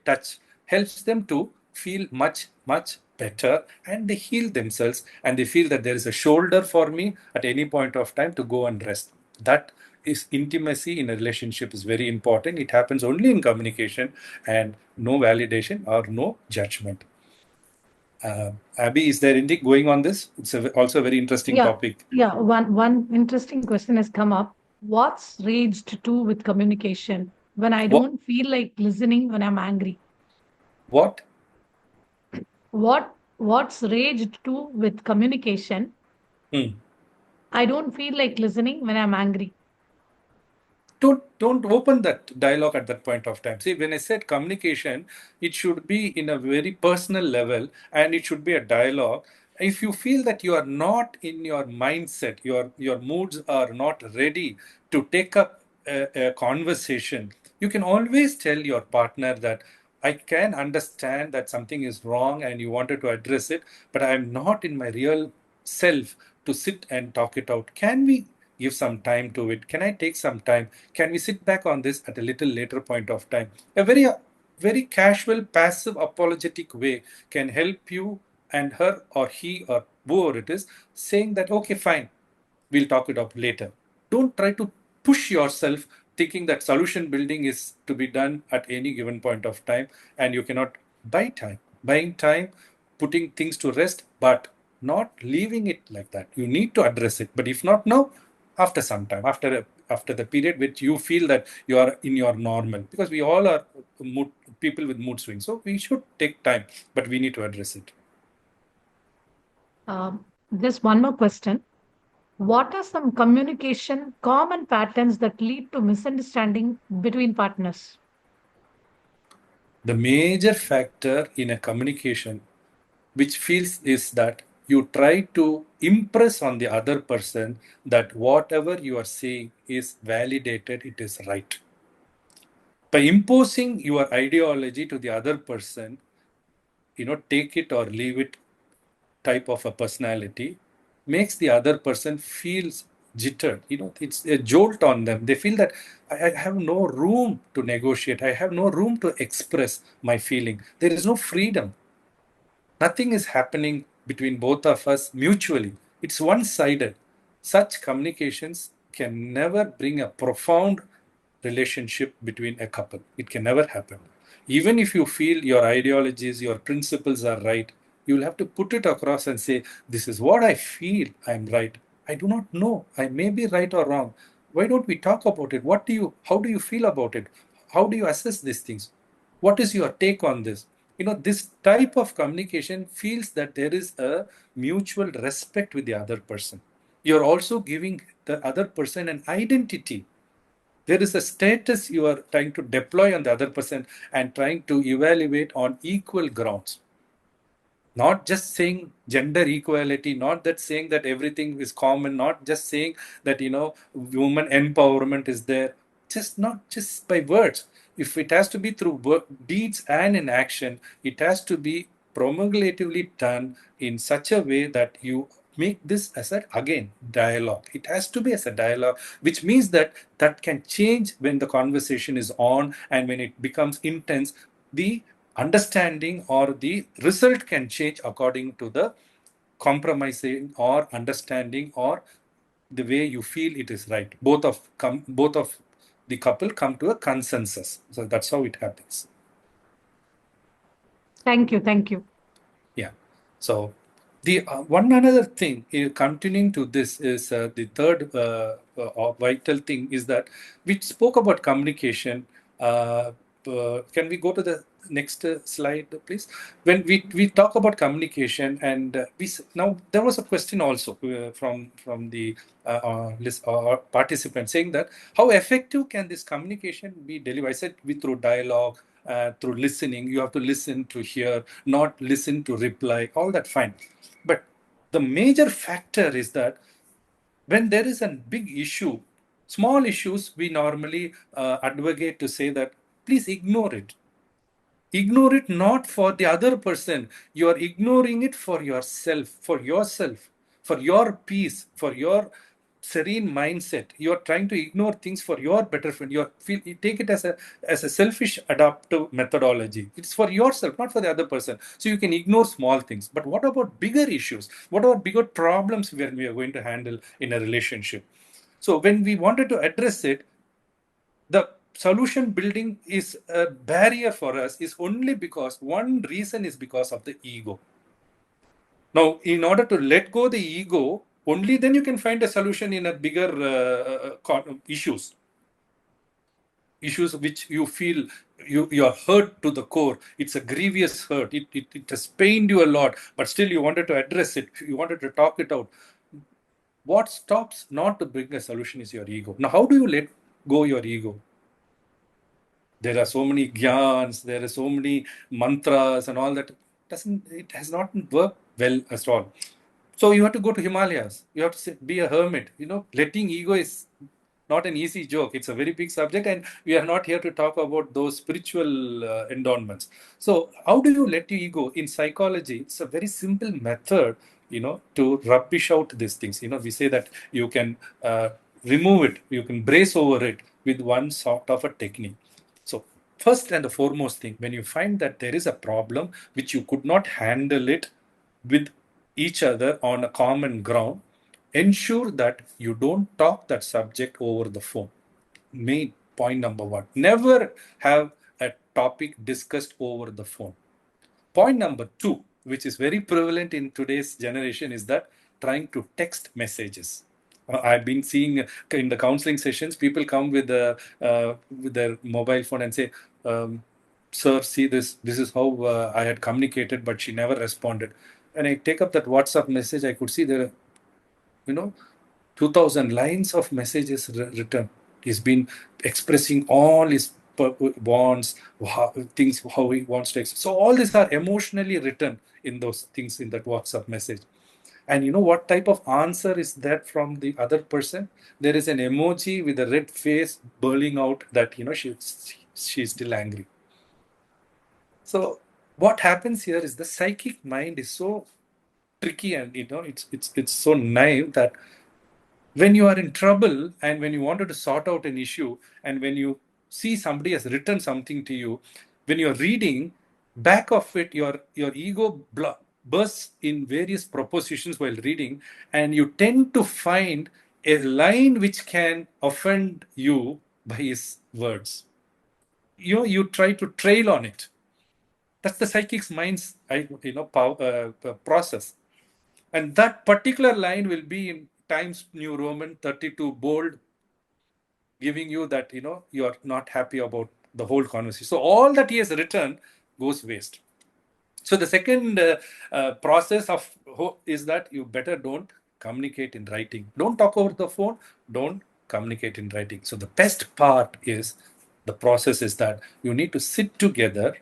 touch helps them to feel much, much better, and they heal themselves, and they feel that there is a shoulder for me at any point of time to go and rest. That is intimacy in a relationship is very important. It happens only in communication, and no validation or no judgment. Abby, is there anything going on this? It's also a very interesting Yeah, topic. yeah. One interesting question has come up. What's rage to do with communication when I What? don't feel like listening when I'm angry? What? What's rage to do with communication? Hmm. I don't feel like listening when I'm angry. Don't open that dialogue at that point of time. See, when I said communication, it should be in a very personal level, and it should be a dialogue. If you feel that you are not in your mindset, your moods are not ready to take up a conversation, you can always tell your partner that I can understand that something is wrong and you wanted to address it, but I'm not in my real self to sit and talk it out. Can we give some time to it? Can I take some time? Can we sit back on this at a little later point of time? A very casual, passive, apologetic way can help you and her, or he, or whoever it is, saying that, okay, fine, we'll talk it up later. Don't try to push yourself thinking that solution building is to be done at any given point of time, and you cannot buy time. Buying time, putting things to rest, but not leaving it like that. You need to address it, but if not now, after some time, after the period which you feel that you are in your normal, because we all are people with mood swings, so we should take time, but we need to address it. Just one more question. What are some communication common patterns that lead to misunderstanding between partners? The major factor in a communication which feels is that you try to impress on the other person that whatever you are saying is validated, it is right. By imposing your ideology to the other person, take it or leave it type of a personality, makes the other person feels jittered. It's a jolt on them. They feel that I have no room to negotiate. I have no room to express my feeling. There is no freedom. Nothing is happening between both of us mutually. It's one sided. Such communications can never bring a profound relationship between a couple. It can never happen. Even if you feel your ideologies, your principles are right, you will have to put it across and say, "This is what I feel, I'm right. I do not know. I may be right or wrong. Why don't we talk about it? How do you feel about it? How do you assess these things? What is your take on this?" this type of communication feels that there is a mutual respect with the other person. You're also giving the other person an identity. There is a status you are trying to deploy on the other person and trying to evaluate on equal grounds. Not just saying gender equality, not that saying that everything is common, not just saying that woman empowerment is there, just not just by words. If it has to be through deeds and in action, it has to be promulgatively done in such a way that you make this as a, again, dialogue. It has to be as a dialogue, which means that that can change when the conversation is on, and when it becomes intense, the understanding or the result can change according to the compromising or understanding or the way you feel it is right. Both of the couple come to a consensus. So that's how it happens. Thank you. Thank you. Yeah. So the one another thing continuing to this is the third vital thing is that we spoke about communication. Can we go to the next slide, please? When we talk about communication, and now there was a question also from the list participant saying that how effective can this communication be delivered? I said through dialogue, through listening. You have to listen to hear, not listen to reply. All that fine, but the major factor is that when there is a big issue, small issues, we normally advocate to say that please ignore it. Ignore it not for the other person. You are ignoring it for yourself, for your peace, for your serene mindset. You are trying to ignore things for your better friend. You take it as a selfish adaptive methodology. It's for yourself, not for the other person. So you can ignore small things. But what about bigger issues? What about bigger problems where we are going to handle in a relationship? So when we wanted to address it, the solution building is a barrier for us is only because one reason is because of the ego. Now, in order to let go the ego, only then you can find a solution in a bigger issues which you feel you are hurt to the core. It's a grievous hurt. It has pained you a lot, but still you wanted to address it. You wanted to talk it out. What stops not to bring a solution is your ego. Now, how do you let go your ego? There are so many gyans, there are so many mantras and all that. It has not worked well at all. So you have to go to Himalayas. You have to be a hermit. Letting ego is not an easy joke. It's a very big subject, and we are not here to talk about those spiritual endowments. So how do you let your ego? In psychology, it's a very simple method, to rubbish out these things. We say that you can remove it, you can brace over it with one sort of a technique. So first and the foremost thing, when you find that there is a problem which you could not handle it with each other on a common ground, ensure that you don't talk that subject over the phone. Main point number one, never have a topic discussed over the phone. Point number two, which is very prevalent in today's generation, is that trying to text messages. I've been seeing in the counseling sessions, people come with their mobile phone and say, "Sir, see this. This is how I had communicated, but she never responded." When I take up that WhatsApp message, I could see there, 2,000 lines of messages written. He's been expressing all his wants, things, how he wants to. So all these are emotionally written in those things in that WhatsApp message. And you know what type of answer is that from the other person? There is an emoji with a red face burning out that, she's still angry. So what happens here is the psychic mind is so tricky, and it's so naive that when you are in trouble and when you wanted to sort out an issue, and when you see somebody has written something to you, when you're reading, back of it, your ego bursts in various propositions while reading, and you tend to find a line which can offend you by his words. You try to trail on it. That's the psychic's mind's process. And that particular line will be in Times New Roman 32 bold, giving you that, you're not happy about the whole conversation. So all that he has written goes waste. So the second process of is that you better don't communicate in writing. Don't talk over the phone. Don't communicate in writing. So the best part is the process is that you need to sit together,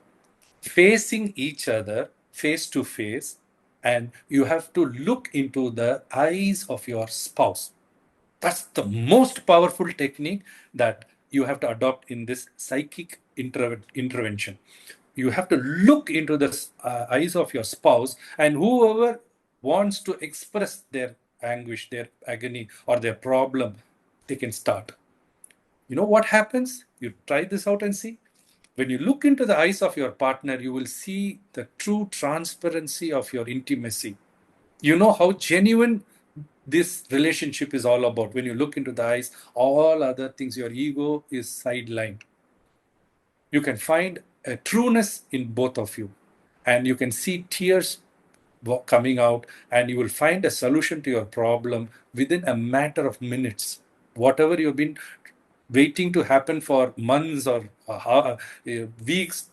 facing each other face to face, and you have to look into the eyes of your spouse. That's the most powerful technique that you have to adopt in this psychic intervention. You have to look into the eyes of your spouse, and whoever wants to express their anguish, their agony, or their problem, they can start. You know what happens? You try this out and see. When you look into the eyes of your partner, you will see the true transparency of your intimacy. You know how genuine this relationship is all about. When you look into the eyes, all other things, your ego is sidelined. You can find a trueness in both of you, and you can see tears coming out, and you will find a solution to your problem within a matter of minutes. Whatever you've been waiting to happen for months or weeks,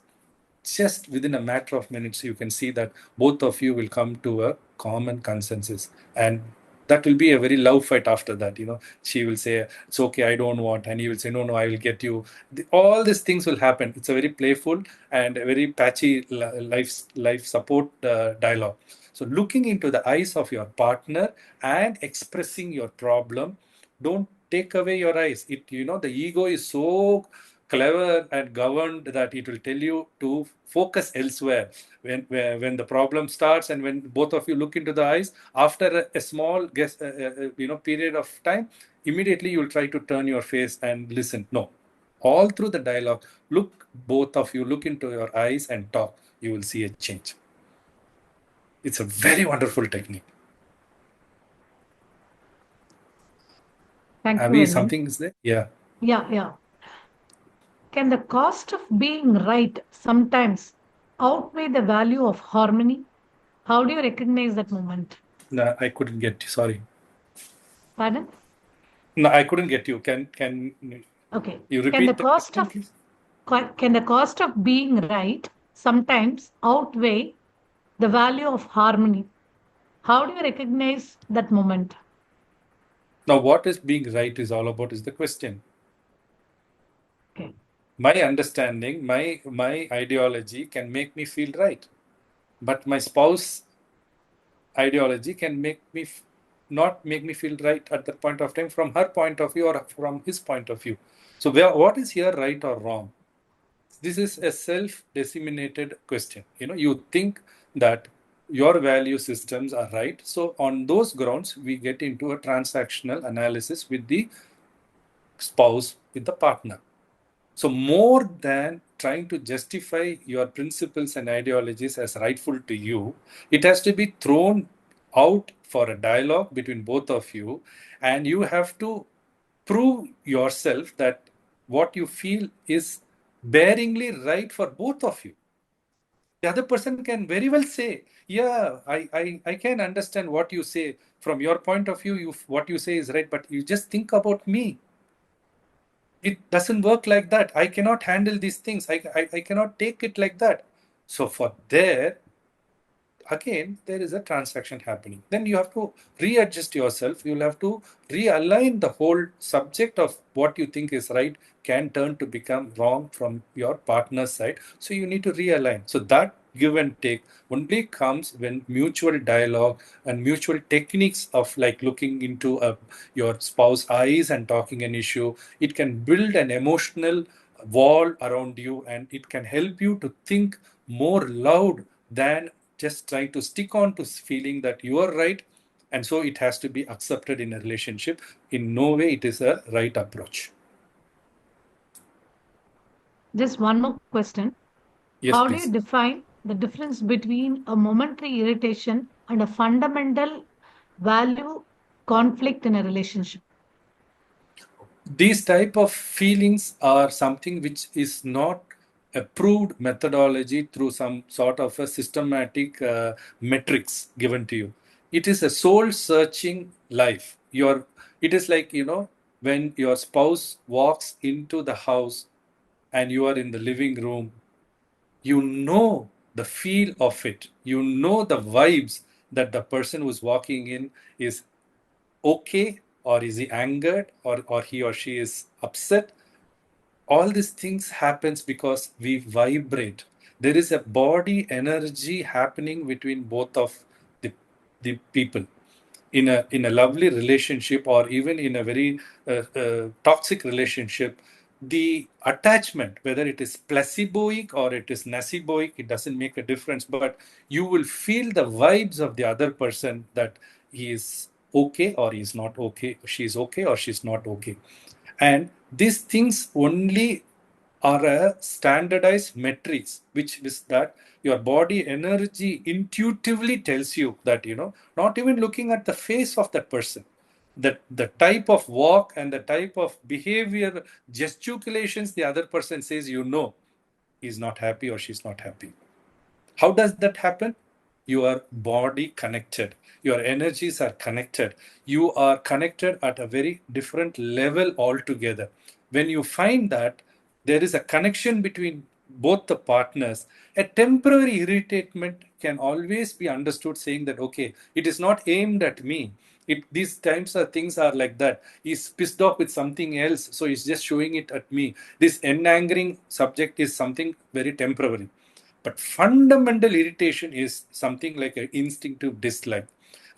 just within a matter of minutes, you can see that both of you will come to a common consensus. And that will be a very love fight after that. She will say, it's okay, I don't want. And he will say, no, no, I will get you. All these things will happen. It's a very playful and a very patchy life support dialogue. So looking into the eyes of your partner and expressing your problem, don't take away your eyes. The ego is so clever and governed that it will tell you to focus elsewhere when the problem starts, and when both of you look into the eyes after a small period of time, immediately you'll try to turn your face and listen. No, all through the dialogue, both of you look into your eyes and talk. You will see a change. It's a very wonderful technique. Thank you, Abby, Edwin. something is there? Yeah. Yeah. Can the cost of being right sometimes outweigh the value of harmony? How do you recognize that moment? No, I couldn't get you. Sorry. Pardon? No, I couldn't get you. Can Okay. you Can the repeat the cost question, of please? can the cost of being right sometimes outweigh the value of harmony? How do you recognize that moment? Now, what is being right is all about is the question. Okay. My understanding, my ideology can make me feel right, but my spouse ideology can not make me feel right at that point of time from her point of view or from his point of view. So what is here right or wrong? This is a self-disseminated question. You think that your value systems are right. So on those grounds, we get into a transactional analysis with the spouse, with the partner. So more than trying to justify your principles and ideologies as rightful to you, it has to be thrown out for a dialogue between both of you, and you have to prove yourself that what you feel is bearingly right for both of you. The other person can very well say, yeah, I can understand what you say. From your point of view, what you say is right, but you just think about me. It doesn't work like that. I cannot handle these things. I cannot take it like that. So for there, again, there is a transaction happening. Then you have to readjust yourself. You'll have to realign the whole subject of what you think is right can turn to become wrong from your partner's side. So you need to realign. So that give and take only comes when mutual dialogue and mutual techniques of like looking into your spouse's eyes and talking an issue, it can build an emotional wall around you, and it can help you to think more loud than just trying to stick on to feeling that you are right, and so it has to be accepted in a relationship. In no way it is a right approach. Just one more question. Yes, How do you please. define the difference between a momentary irritation and a fundamental value conflict in a relationship? These type of feelings are something which is not a proved methodology through some sort of a systematic metrics given to you. It is a soul searching life. It is like, when your spouse walks into the house and you are in the living room, you know the feel of it. You know the vibes that the person who's walking in is okay, or is he angered, or he or she is upset. All these things happens because we vibrate. There is a body energy happening between both of the people in a lovely relationship, or even in a very toxic relationship. The attachment, whether it is placeboic or it is noceboic, it doesn't make a difference, but you will feel the vibes of the other person, that he is okay or he is not okay, she's okay or she's not okay. And these things only are a standardized metrics, which is that your body energy intuitively tells you that, not even looking at the face of that person, that the type of walk and the type of behavior, gesticulations the other person says, he's not happy or she's not happy. How does that happen? Your body connected, your energies are connected, you are connected at a very different level altogether. When you find that there is a connection between both the partners, a temporary irritation can always be understood, saying that, okay, it is not aimed at me. These times things are like that. He's pissed off with something else, so he's just showing it at me. This enangering subject is something very temporary. But fundamental irritation is something like an instinctive dislike.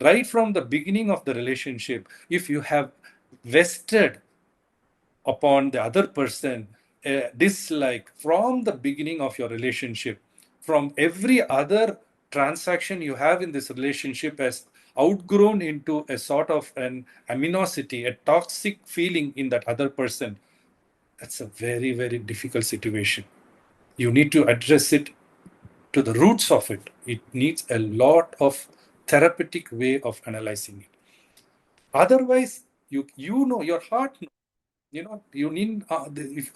Right from the beginning of the relationship, if you have vested upon the other person a dislike from the beginning of your relationship, from every other transaction you have in this relationship has outgrown into a sort of an aminosity, a toxic feeling in that other person, that's a very, very difficult situation. You need to address it to the roots of it. It needs a lot of therapeutic way of analyzing it. Otherwise, your heart knows. You need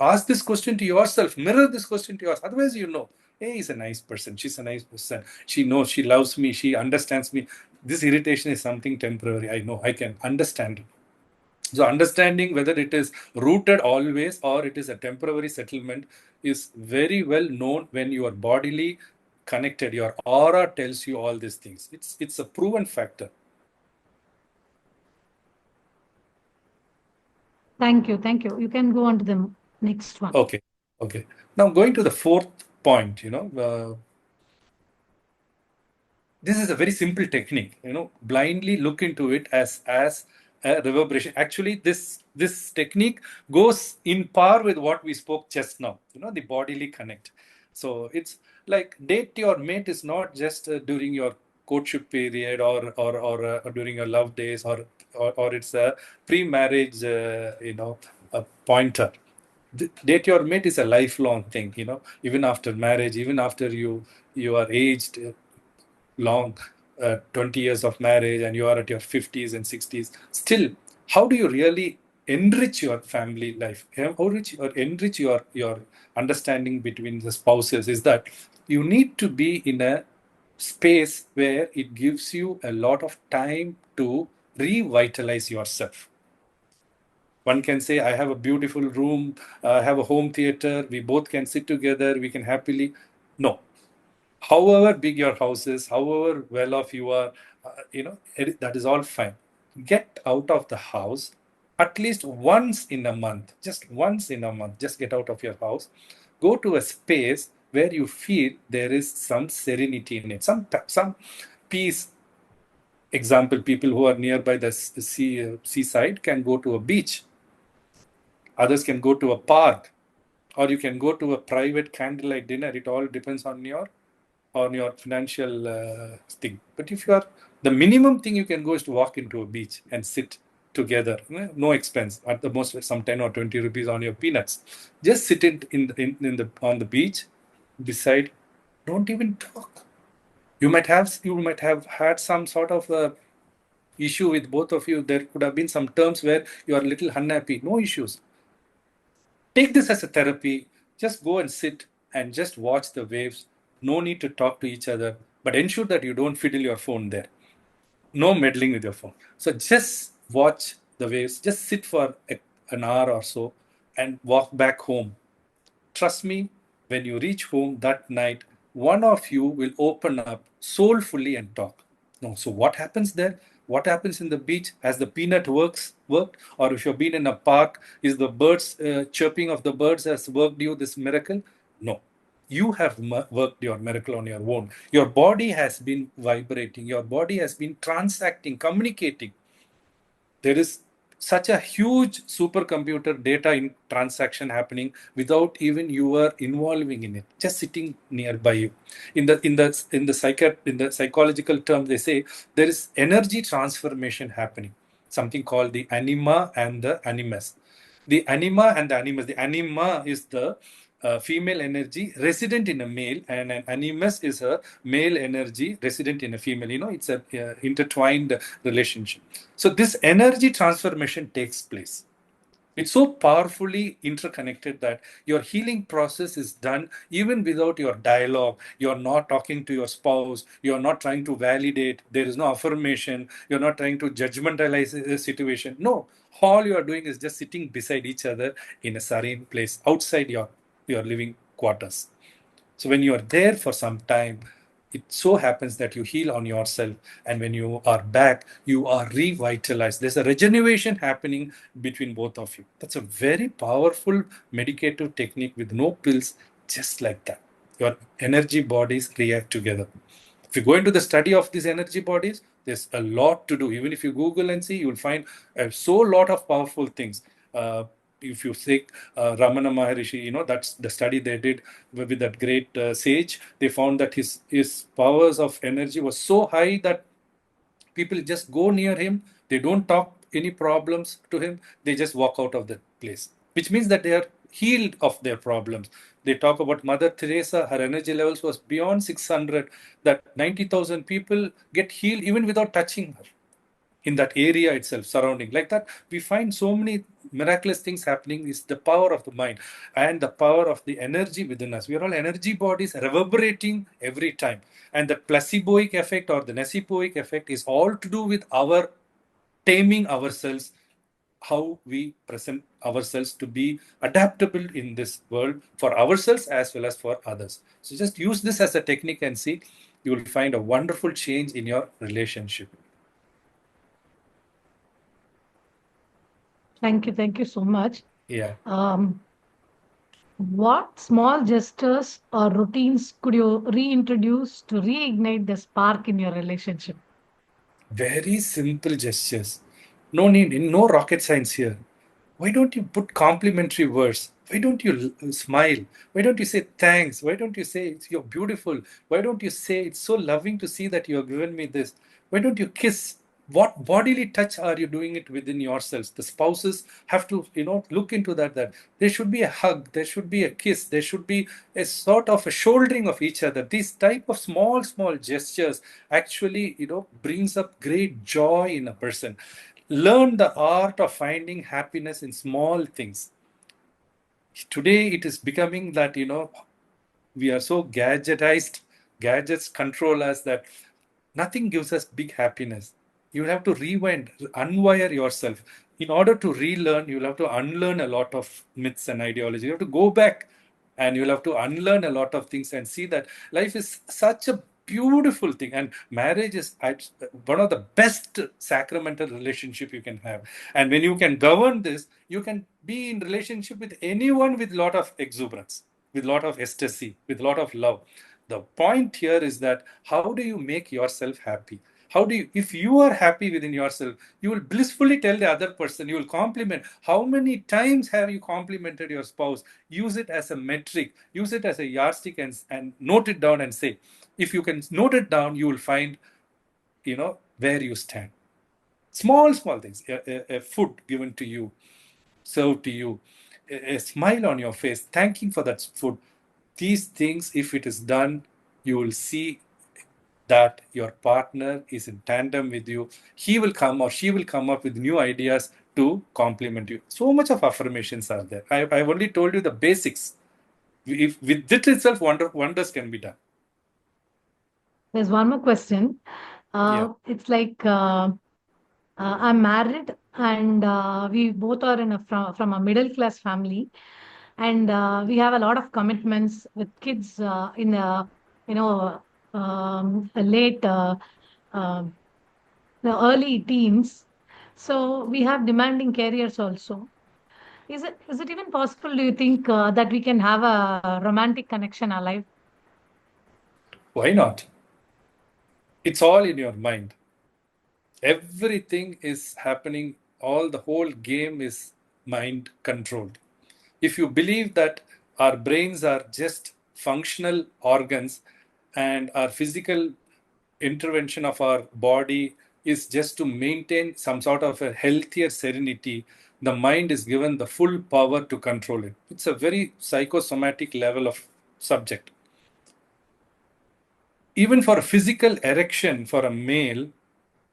ask this question to yourself, mirror this question to yourself. Otherwise, hey, he's a nice person, she's a nice person, she knows, she loves me, she understands me. This irritation is something temporary. I know, I can understand it. So understanding whether it is rooted always or it is a temporary settlement is very well known when you are bodily connected. Your aura tells you all these things. It's a proven factor. Thank you. Thank you. You can go on to the next one. Okay. Now going to the fourth point, this is a very simple technique. Blindly look into it as a reverberation. Actually, this technique goes in par with what we spoke just now. The bodily connect. So it's like date your mate is not just during your courtship period, or during your love days, or it's a pre-marriage a pointer. Date your mate is a lifelong thing. Even after marriage, even after you are aged long, 20 years of marriage, and you are at your 50s and 60s, still, how do you really enrich your family life? Enrich your understanding between the spouses is that you need to be in a space where it gives you a lot of time to revitalize yourself. One can say, I have a beautiful room, I have a home theater, we both can sit together, we can happily. No. However big your house is, however well off you are, that is all fine. Get out of the house at least once in a month, just once in a month. Just get out of your house, go to a space where you feel there is some serenity in it, some peace. Example, people who are nearby the seaside can go to a beach. Others can go to a park, or you can go to a private candlelight dinner. It all depends on your financial thing. But if you are, the minimum thing you can go is to walk into a beach and sit together, no expense, at the most some 10 or 20 rupees on your peanuts. Just sit on the beach beside. Don't even talk. You might have had some sort of issue with both of you. There could have been some terms where you are a little unhappy. No issues. Take this as a therapy. Just go and sit and just watch the waves. No need to talk to each other, but ensure that you don't fiddle your phone there. No meddling with your phone. So just watch the waves. Just sit for an hour or so and walk back home. Trust me, when you reach home that night, one of you will open up soulfully and talk. No, so what happens there? What happens in the beach? Has the peanut worked? Or if you've been in a park, is the birds chirping of the birds has worked you this miracle? No. You have worked your miracle on your own. Your body has been vibrating. Your body has been transacting, communicating. There is such a huge supercomputer data in transaction happening without even you are involving in it, just sitting nearby you. In the psychological term, they say there is energy transformation happening, something called the anima and the animus. The anima and the animus. The anima is the female energy resident in a male, and an animus is a male energy resident in a female. It's a intertwined relationship. So this energy transformation takes place. It's so powerfully interconnected that your healing process is done even without your dialogue. You're not talking to your spouse. You're not trying to validate. There is no affirmation. You're not trying to judgmentalize a situation. No, all you are doing is just sitting beside each other in a serene place outside your living quarters. So when you are there for some time, it so happens that you heal on yourself. And when you are back, you are revitalized. There's a regeneration happening between both of you. That's a very powerful medicative technique with no pills, just like that. Your energy bodies react together. If you go into the study of these energy bodies, there's a lot to do. Even if you Google and see, you'll find so lot of powerful things. If you take Ramana Maharishi, that's the study they did with that great sage. They found that his powers of energy was so high that people just go near him. They don't talk any problems to him. They just walk out of the place, which means that they are healed of their problems. They talk about Mother Teresa. Her energy levels was beyond 600. That 90,000 people get healed even without touching her in that area itself surrounding. Like that, we find so many miraculous things happening. Is the power of the mind and the power of the energy within us. We are all energy bodies reverberating every time, and the placeboic effect or the nocipoic effect is all to do with our taming ourselves, how we present ourselves to be adaptable in this world for ourselves as well as for others. So just use this as a technique and see, you will find a wonderful change in your relationship. Thank you. Thank you so much. Yeah. What small gestures or routines could you reintroduce to reignite the spark in your relationship? Very simple gestures. No need, no rocket science here. Why don't you put complimentary words? Why don't you smile? Why don't you say thanks? Why don't you say you're beautiful? Why don't you say it's so loving to see that you have given me this? Why don't you kiss? What bodily touch are you doing it within yourselves? The spouses have to, look into that there should be a hug, there should be a kiss, there should be a sort of a shouldering of each other. These type of small gestures actually, brings up great joy in a person. Learn the art of finding happiness in small things. Today it is becoming that, we are so gadgetized. Gadgets control us, that nothing gives us big happiness. You have to rewind, unwire yourself. In order to relearn, you'll have to unlearn a lot of myths and ideology. You have to go back and you'll have to unlearn a lot of things and see that life is such a beautiful thing, and marriage is one of the best sacramental relationship you can have. And when you can govern this, you can be in relationship with anyone with lot of exuberance, with lot of ecstasy, with lot of love. The point here is that how do you make yourself happy? How do you, if you are happy within yourself, you will blissfully tell the other person, you will compliment. How many times have you complimented your spouse? Use it as a metric, use it as a yardstick, and note it down and say, if you can note it down, you will find, where you stand. Small things, a food given to you, served to you, a smile on your face, thanking for that food. These things, if it is done, you will see that your partner is in tandem with you. He will come or she will come up with new ideas to complement you. So much of affirmations are there. I've only told you the basics. If, with this itself, wonders can be done. There's one more question. Yeah. It's like I'm married, and we both are from a middle class family, and we have a lot of commitments with kids in you know, late, um, early teens. So we have demanding careers also. Is it even possible, do you think, that we can have a romantic connection alive? Why not? It's all in your mind. Everything is happening, all the whole game is mind controlled. If you believe that our brains are just functional organs and our physical intervention of our body is just to maintain some sort of a healthier serenity, the mind is given the full power to control it. It's a very psychosomatic level of subject. Even for a physical erection for a male,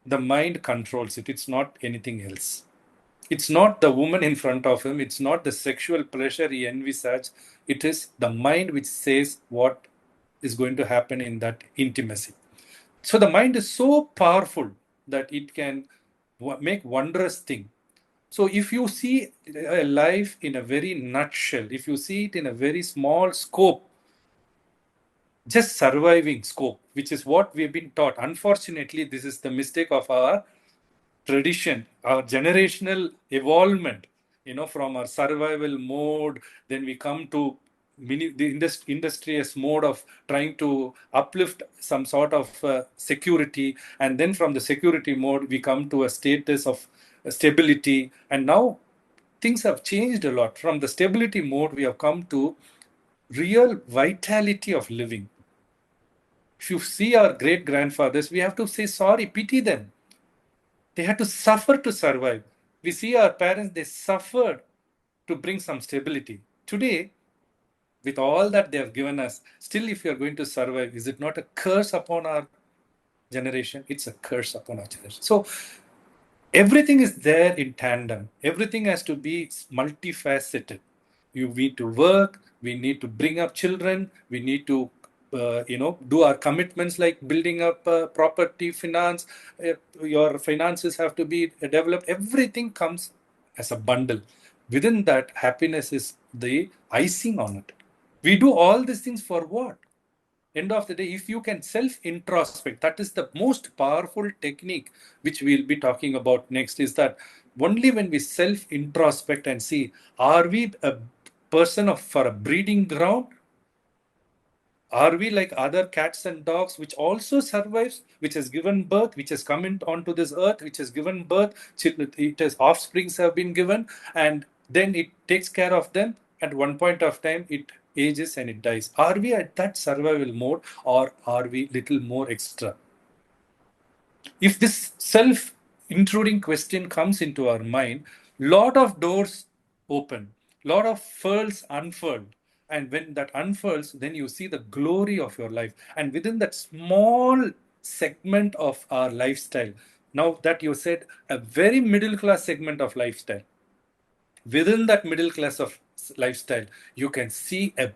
the mind controls it. It's not anything else. It's not the woman in front of him. It's not the sexual pleasure he envisages. It is the mind which says what is going to happen in that intimacy. So the mind is so powerful that it can make wondrous thing. So if you see a life in a very nutshell, if you see it in a very small scope, just surviving scope, which is what we've been taught. Unfortunately, this is the mistake of our tradition, our generational evolvement, from our survival mode, then we come to the industrious mode of trying to uplift some sort of security. And then from the security mode, we come to a status of stability. And now things have changed a lot. From the stability mode, we have come to real vitality of living. If you see our great grandfathers, we have to say sorry, pity them. They had to suffer to survive. We see our parents, they suffered to bring some stability. Today, with all that they have given us, still, if you are going to survive, is it not a curse upon our generation? It's a curse upon our generation. So, everything is there in tandem. Everything has to be multifaceted. You need to work. We need to bring up children. We need to, do our commitments like building up property, finance. Your finances have to be developed. Everything comes as a bundle. Within that, happiness is the icing on it. We do all these things for what? End of the day, if you can self introspect, that is the most powerful technique which we'll be talking about next. Is that only when we self introspect and see, are we a person for a breeding ground? Are we like other cats and dogs which also survives, which has given birth, which has come onto this earth, which has given birth, it has offsprings have been given, and then it takes care of them. At one point of time, it ages and it dies. Are we at that survival mode, or are we little more extra? If this self intruding question comes into our mind, lot of doors open, lot of furls unfurled. And when that unfurls, then you see the glory of your life. And within that small segment of our lifestyle, now that you said a very middle class segment of lifestyle, within that middle class of lifestyle, you can see a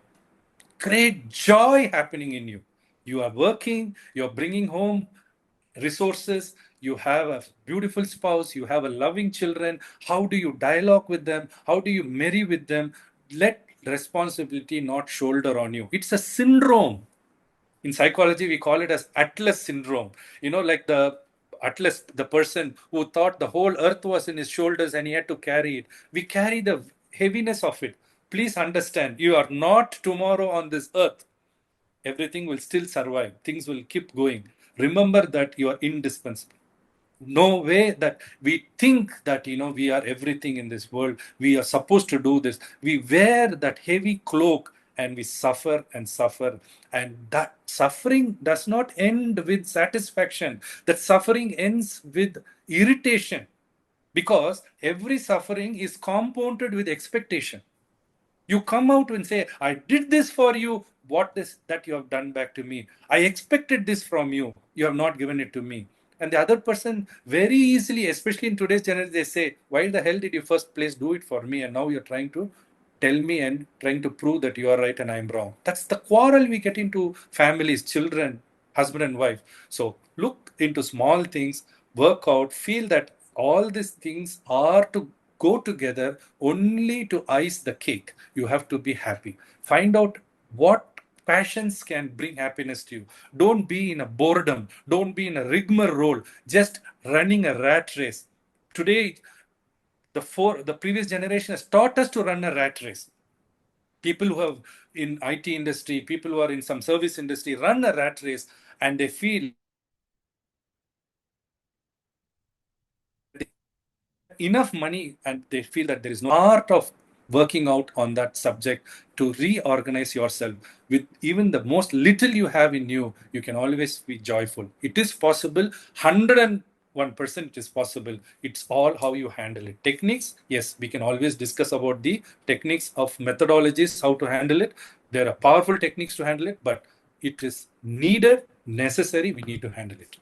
great joy happening in you. You are working, you're bringing home resources, you have a beautiful spouse, you have a loving children. How do you dialogue with them? How do you marry with them? Let responsibility not shoulder on you. It's a syndrome. In psychology, we call it as Atlas syndrome. Like the Atlas, the person who thought the whole earth was in his shoulders and he had to carry it. We carry the heaviness of it. Please understand, you are not tomorrow on this earth. Everything will still survive. Things will keep going. Remember that you are indispensable. No way that we think that we are everything in this world, we are supposed to do this. We wear that heavy cloak and we suffer and suffer, and that suffering does not end with satisfaction. That suffering ends with irritation, because every suffering is compounded with expectation. You come out and say, I did this for you. What is that you have done back to me? I expected this from you. You have not given it to me. And the other person very easily, especially in today's generation, they say, why the hell did you first place do it for me? And now you're trying to tell me and trying to prove that you are right and I'm wrong. That's the quarrel we get into families, children, husband and wife. So look into small things, work out, feel that all these things are to go together only to ice the cake. You have to be happy. Find out what passions can bring happiness to you. Don't be in a boredom. Don't be in a rigmarole, just running a rat race. Today, the previous generation has taught us to run a rat race. People who have in IT industry, people who are in some service industry, run a rat race, and they feel enough money, and they feel that there is no art of working out on that subject to reorganize yourself. With even the most little you have in you, you can always be joyful. It is possible. 101% it is possible. It's all how you handle it. Techniques, yes, we can always discuss about the techniques of methodologies, how to handle it. There are powerful techniques to handle it, but it is needed, necessary. We need to handle it.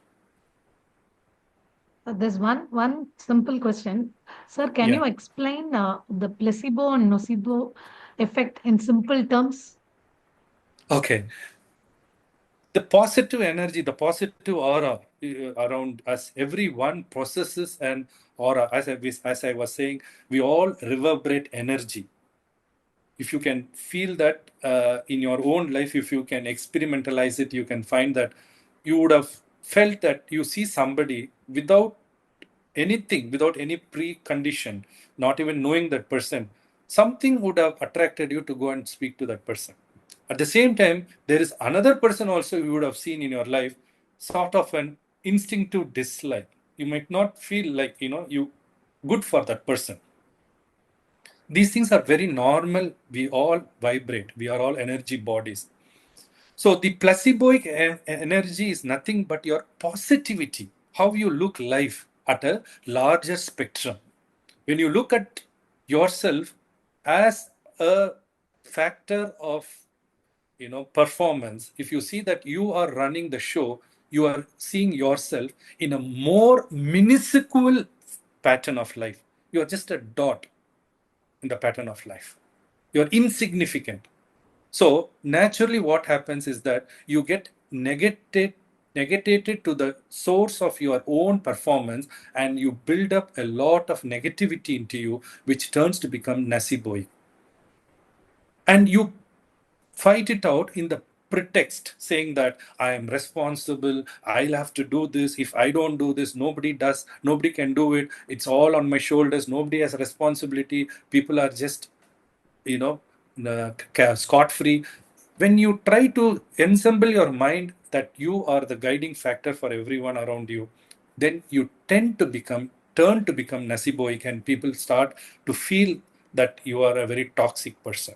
There's one simple question. Sir, can you Yeah. explain the placebo and nocebo effect in simple terms? Okay. The positive energy, the positive aura around us, everyone possesses an aura. As I was saying, we all reverberate energy. If you can feel that in your own life, if you can experimentalize it, you can find that you would have felt that you see somebody without anything, without any precondition, not even knowing that person, something would have attracted you to go and speak to that person. At the same time, there is another person also you would have seen in your life, sort of an instinctive dislike. You might not feel like, you good for that person. These things are very normal. We all vibrate. We are all energy bodies. So the placeboic energy is nothing but your positivity, how you look life at a larger spectrum. When you look at yourself as a factor of performance, if you see that you are running the show, you are seeing yourself in a more minuscule pattern of life. You are just a dot in the pattern of life. You're insignificant. So naturally what happens is that you get negated to the source of your own performance, and you build up a lot of negativity into you, which turns to become nacebo. And you fight it out in the pretext saying that I am responsible, I'll have to do this. If I don't do this, nobody does, nobody can do it. It's all on my shoulders. Nobody has a responsibility. People are just scot free. When you try to ensemble your mind that you are the guiding factor for everyone around you, then you turn to become naceboic, and people start to feel that you are a very toxic person.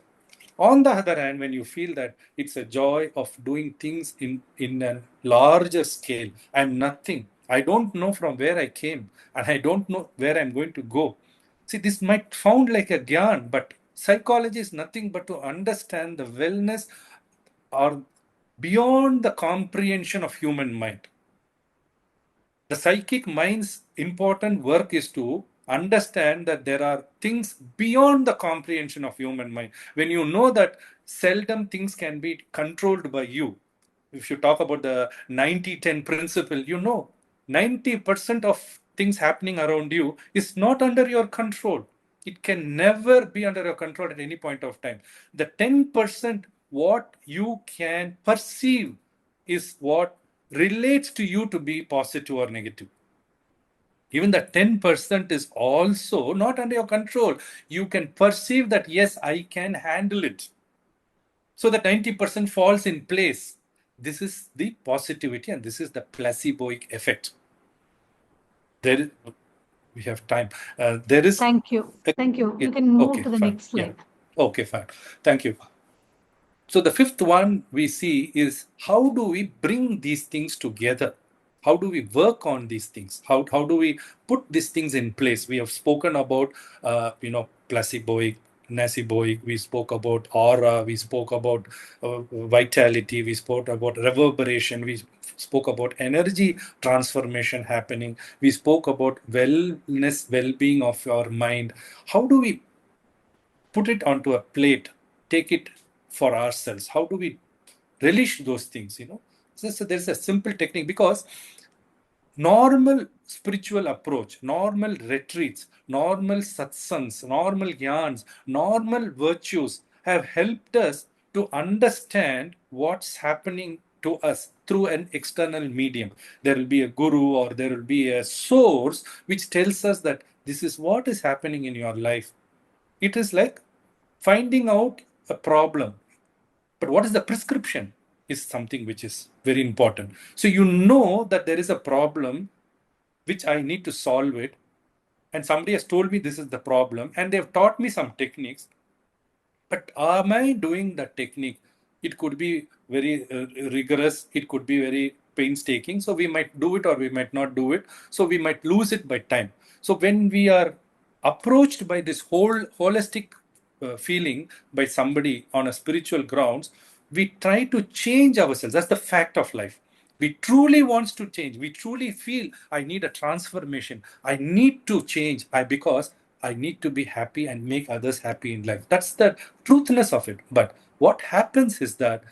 On the other hand, when you feel that it's a joy of doing things in a larger scale, I'm nothing. I don't know from where I came, and I don't know where I'm going to go. See, this might sound like a gyan, but psychology is nothing but to understand the wellness or beyond the comprehension of human mind. The psychic mind's important work is to understand that there are things beyond the comprehension of human mind. When you know that seldom things can be controlled by you, if you talk about the 90-10 principle, 90% of things happening around you is not under your control. It can never be under your control at any point of time. The 10% what you can perceive is what relates to you to be positive or negative. Even the 10% is also not under your control. You can perceive that, yes, I can handle it. So the 90% falls in place. This is the positivity, and this is the placeboic effect. We have time. There is. Thank you. Thank you. Yeah, You can move okay, to the fine. next Yeah. slide. Okay, fine. Thank you. So the fifth one we see is, how do we bring these things together? How do we work on these things? How do we put these things in place? We have spoken about, placeboic, naceboic. We spoke about aura. We spoke about vitality. We spoke about reverberation. We spoke about energy transformation happening. We spoke about wellness, well-being of our mind. How do we put it onto a plate, take it for ourselves? How do we relish those things? So there's a simple technique, because normal spiritual approach, normal retreats, normal satsangs, normal gyans, normal virtues have helped us to understand what's happening to us through an external medium. There will be a guru or there will be a source which tells us that this is what is happening in your life. It is like finding out a problem. But what is the prescription is something which is very important. So you know that there is a problem which I need to solve it. And somebody has told me this is the problem, and they've taught me some techniques. But am I doing that technique? It could be very rigorous, it could be very painstaking. So we might do it or we might not do it. So we might lose it by time. So when we are approached by this whole holistic feeling by somebody on a spiritual grounds, we try to change ourselves. That's the fact of life. We truly wants to change. We truly feel I need a transformation. I need to change because I need to be happy and make others happy in life. That's the truthness of it. But what happens is that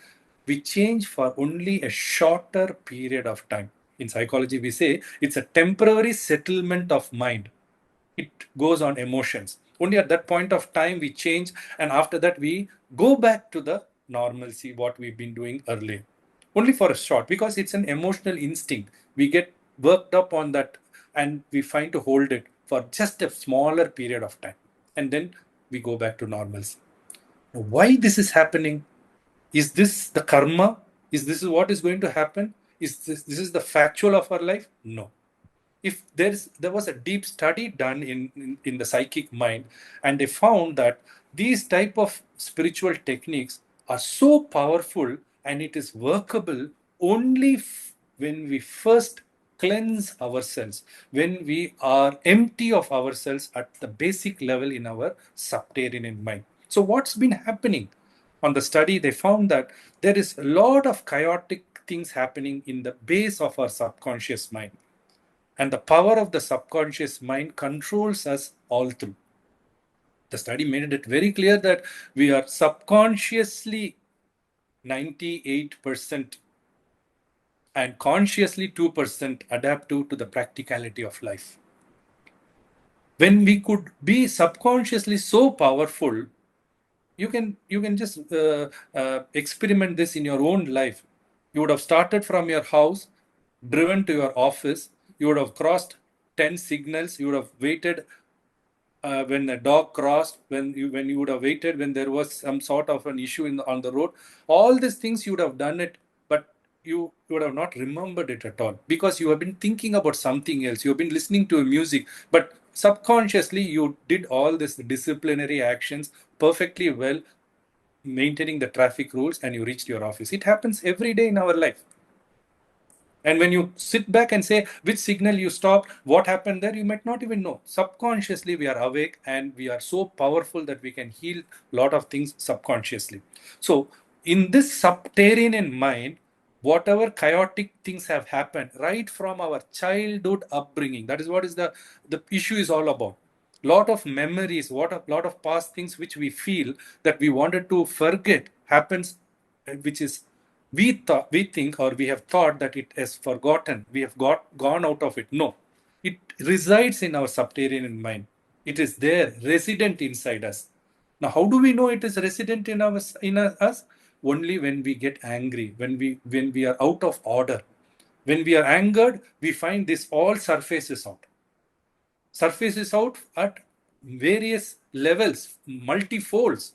we change for only a shorter period of time. In psychology, we say it's a temporary settlement of mind. It goes on emotions. Only at that point of time we change, and after that we go back to the normalcy, what we've been doing earlier. Only for a short, because it's an emotional instinct. We get worked up on that and we find to hold it for just a smaller period of time. And then we go back to normalcy. Now, why this is happening? Is this the karma? Is this what is going to happen? Is this is the factual of our life? No. If there was a deep study done in the psychic mind, and they found that these type of spiritual techniques are so powerful and it is workable only when we first cleanse ourselves, when we are empty of ourselves at the basic level in our subterranean mind. So what's been happening on the study, they found that there is a lot of chaotic things happening in the base of our subconscious mind. And the power of the subconscious mind controls us all through. The study made it very clear that we are subconsciously 98% and consciously 2% adaptive to the practicality of life. When we could be subconsciously so powerful, you can just experiment this in your own life. You would have started from your house, driven to your office. You would have crossed 10 signals. You would have waited when a dog crossed, when you would have waited when there was some sort of an issue on the road. All these things you would have done it, but you would have not remembered it at all because you have been thinking about something else. You have been listening to music, but subconsciously you did all these disciplinary actions perfectly well, maintaining the traffic rules, and you reached your office. It happens every day in our life. And when you sit back and say which signal you stopped, what happened there, you might not even know. Subconsciously, we are awake and we are so powerful that we can heal a lot of things subconsciously. So, in this subterranean mind, whatever chaotic things have happened right from our childhood upbringing, that is what is the issue is all about. Lot of memories, lot of past things which we feel that we wanted to forget happens, which is we think or we have thought that it is forgotten. We have gone out of it. No, it resides in our subterranean mind. It is there, resident inside us. Now, how do we know it is resident in us? Only when we get angry, when we are out of order. When we are angered, we find this all surfaces out. Surfaces out at various levels, multifolds.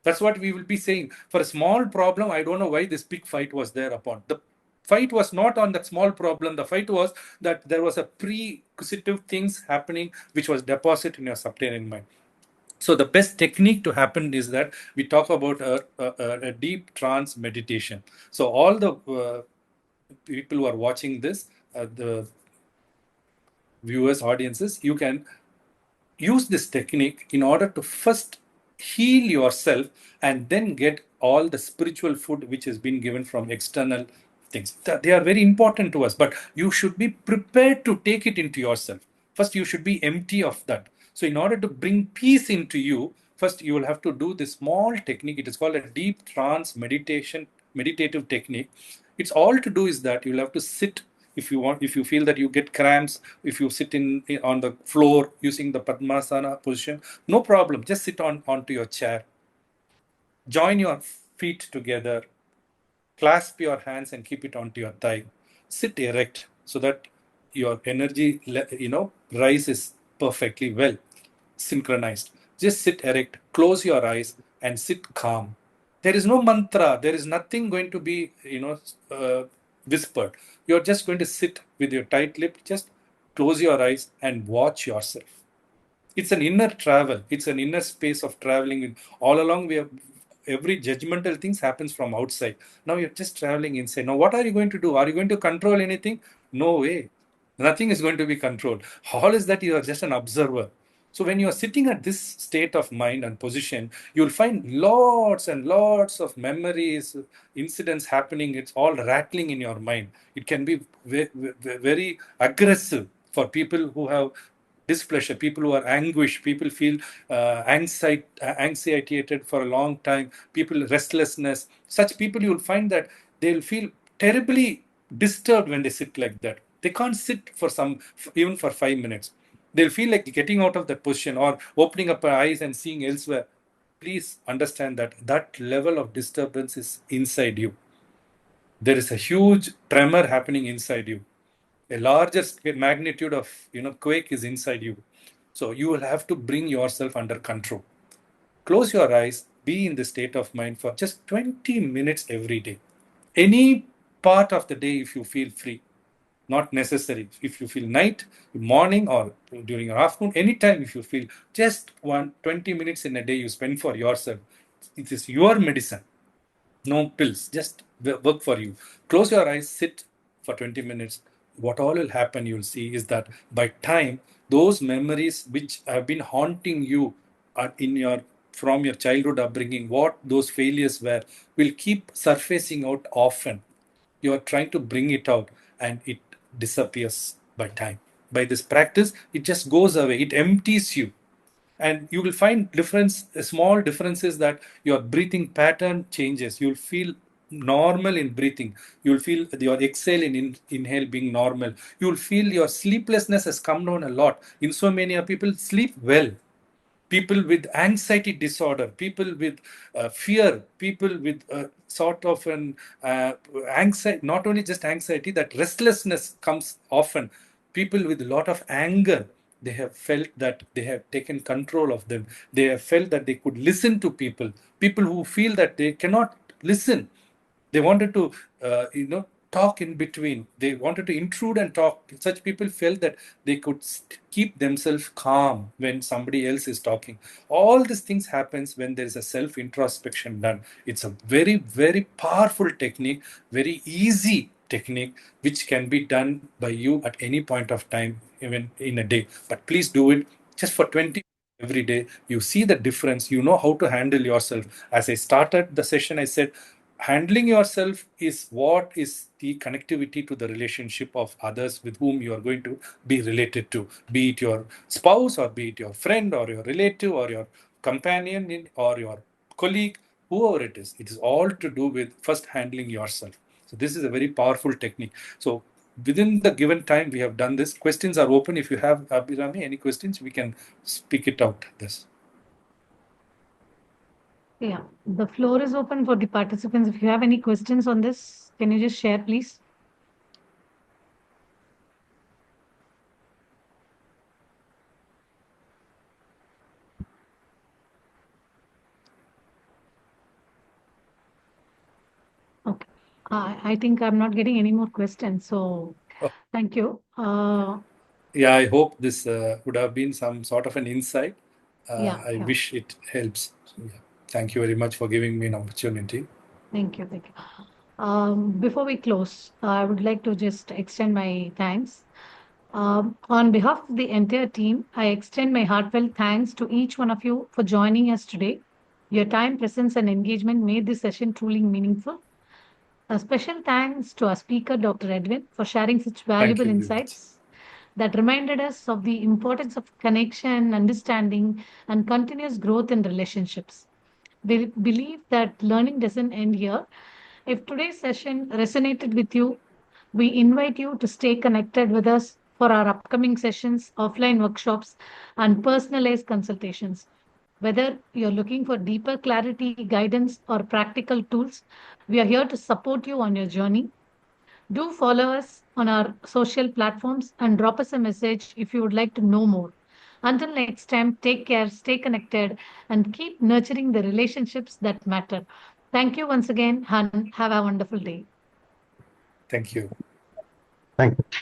That's what we will be saying. For a small problem, I don't know why this big fight was there upon. The fight was not on that small problem. The fight was that there was a pre-acquisitive things happening which was deposited in your subterranean mind. So the best technique to happen is that we talk about a deep trance meditation. So all the people who are watching this, the viewers, audiences, you can use this technique in order to first heal yourself and then get all the spiritual food which has been given from external things. They are very important to us, but you should be prepared to take it into yourself. First, you should be empty of that. So in order to bring peace into you, first you will have to do this small technique. It is called a deep trance meditative technique. It's all to do is that you'll have to sit. If you feel that you get cramps, if you sit on the floor using the Padmasana position, no problem. Just sit onto your chair. Join your feet together, clasp your hands and keep it onto your thigh. Sit erect so that your energy, rises perfectly well, synchronized. Just sit erect, close your eyes, and sit calm. There is no mantra. There is nothing going to be, whispered. You're just going to sit with your tight lip. Just close your eyes and watch yourself. It's an inner travel. It's an inner space of traveling. All along, we have every judgmental things happens from outside. Now you're just traveling inside. Now, what are you going to do? Are you going to control anything? No way. Nothing is going to be controlled. All is that you are just an observer. So when you are sitting at this state of mind and position, you'll find lots and lots of memories, incidents happening. It's all rattling in your mind. It can be very aggressive for people who have displeasure, people who are anguished, people feel anxiety for a long time, people restlessness. Such people, you will find that they'll feel terribly disturbed when they sit like that. They can't sit for even for 5 minutes. They'll feel like getting out of that position or opening up our eyes and seeing elsewhere. Please understand that that level of disturbance is inside you. There is a huge tremor happening inside you. A larger magnitude of quake is inside you. So you will have to bring yourself under control. Close your eyes, be in the state of mind for just 20 minutes every day. Any part of the day if you feel free, not necessary. If you feel night, morning, or during your afternoon, anytime if you feel, just 20 minutes in a day you spend for yourself. It is your medicine. No pills, just work for you. Close your eyes, sit for 20 minutes. What all will happen, you'll see, is that by time, those memories which have been haunting you are from your childhood upbringing, what those failures were, will keep surfacing out often. You are trying to bring it out and it disappears by time. By this practice, it just goes away, it empties you. And you will find small differences, that your breathing pattern changes. You'll feel normal in breathing. You'll feel your exhale and inhale being normal. You'll feel your sleeplessness has come down a lot. Insomnia, people sleep well. People with anxiety disorder, people with fear, people with sort of an anxiety, not only just anxiety, that restlessness comes often. People with a lot of anger, they have felt that they have taken control of them. They have felt that they could listen to people. People who feel that they cannot listen, they wanted to talk in between, they wanted to intrude and talk. Such people felt that they could keep themselves calm when somebody else is talking. All these things happens when there is a self introspection done. It's a very, very powerful technique, very easy technique, which can be done by you at any point of time, even in a day. But please do it just for 20 every day. You see the difference. You know how to handle yourself. As I started the session, I said handling yourself is what is the connectivity to the relationship of others with whom you are going to be related to, be it your spouse or be it your friend or your relative or your companion or your colleague, whoever it is. It is all to do with first handling yourself. So this is a very powerful technique. So within the given time, we have done this. Questions are open. If you have, Abhirami, any questions, we can speak it out. This. Yeah, the floor is open for the participants. If you have any questions on this, can you just share, please? Okay. I think I'm not getting any more questions. So Oh, thank you. yeah, I hope this would have been some sort of an insight. Yeah, I yeah. wish it helps. So, yeah. Thank you very much for giving me an opportunity. Thank you. Thank you. Before we close, I would like to just extend my thanks. On behalf of the entire team, I extend my heartfelt thanks to each one of you for joining us today. Your time, presence, and engagement made this session truly meaningful. A special thanks to our speaker, Dr. Edwin, for sharing such Thank valuable you very much. insights that reminded us of the importance of connection, understanding, and continuous growth in relationships. We believe that learning doesn't end here. If today's session resonated with you, we invite you to stay connected with us for our upcoming sessions, offline workshops, and personalized consultations. Whether you're looking for deeper clarity, guidance, or practical tools, we are here to support you on your journey. Do follow us on our social platforms and drop us a message if you would like to know more. Until next time, take care, stay connected, and keep nurturing the relationships that matter. Thank you once again, and have a wonderful day. Thank you. Thank you.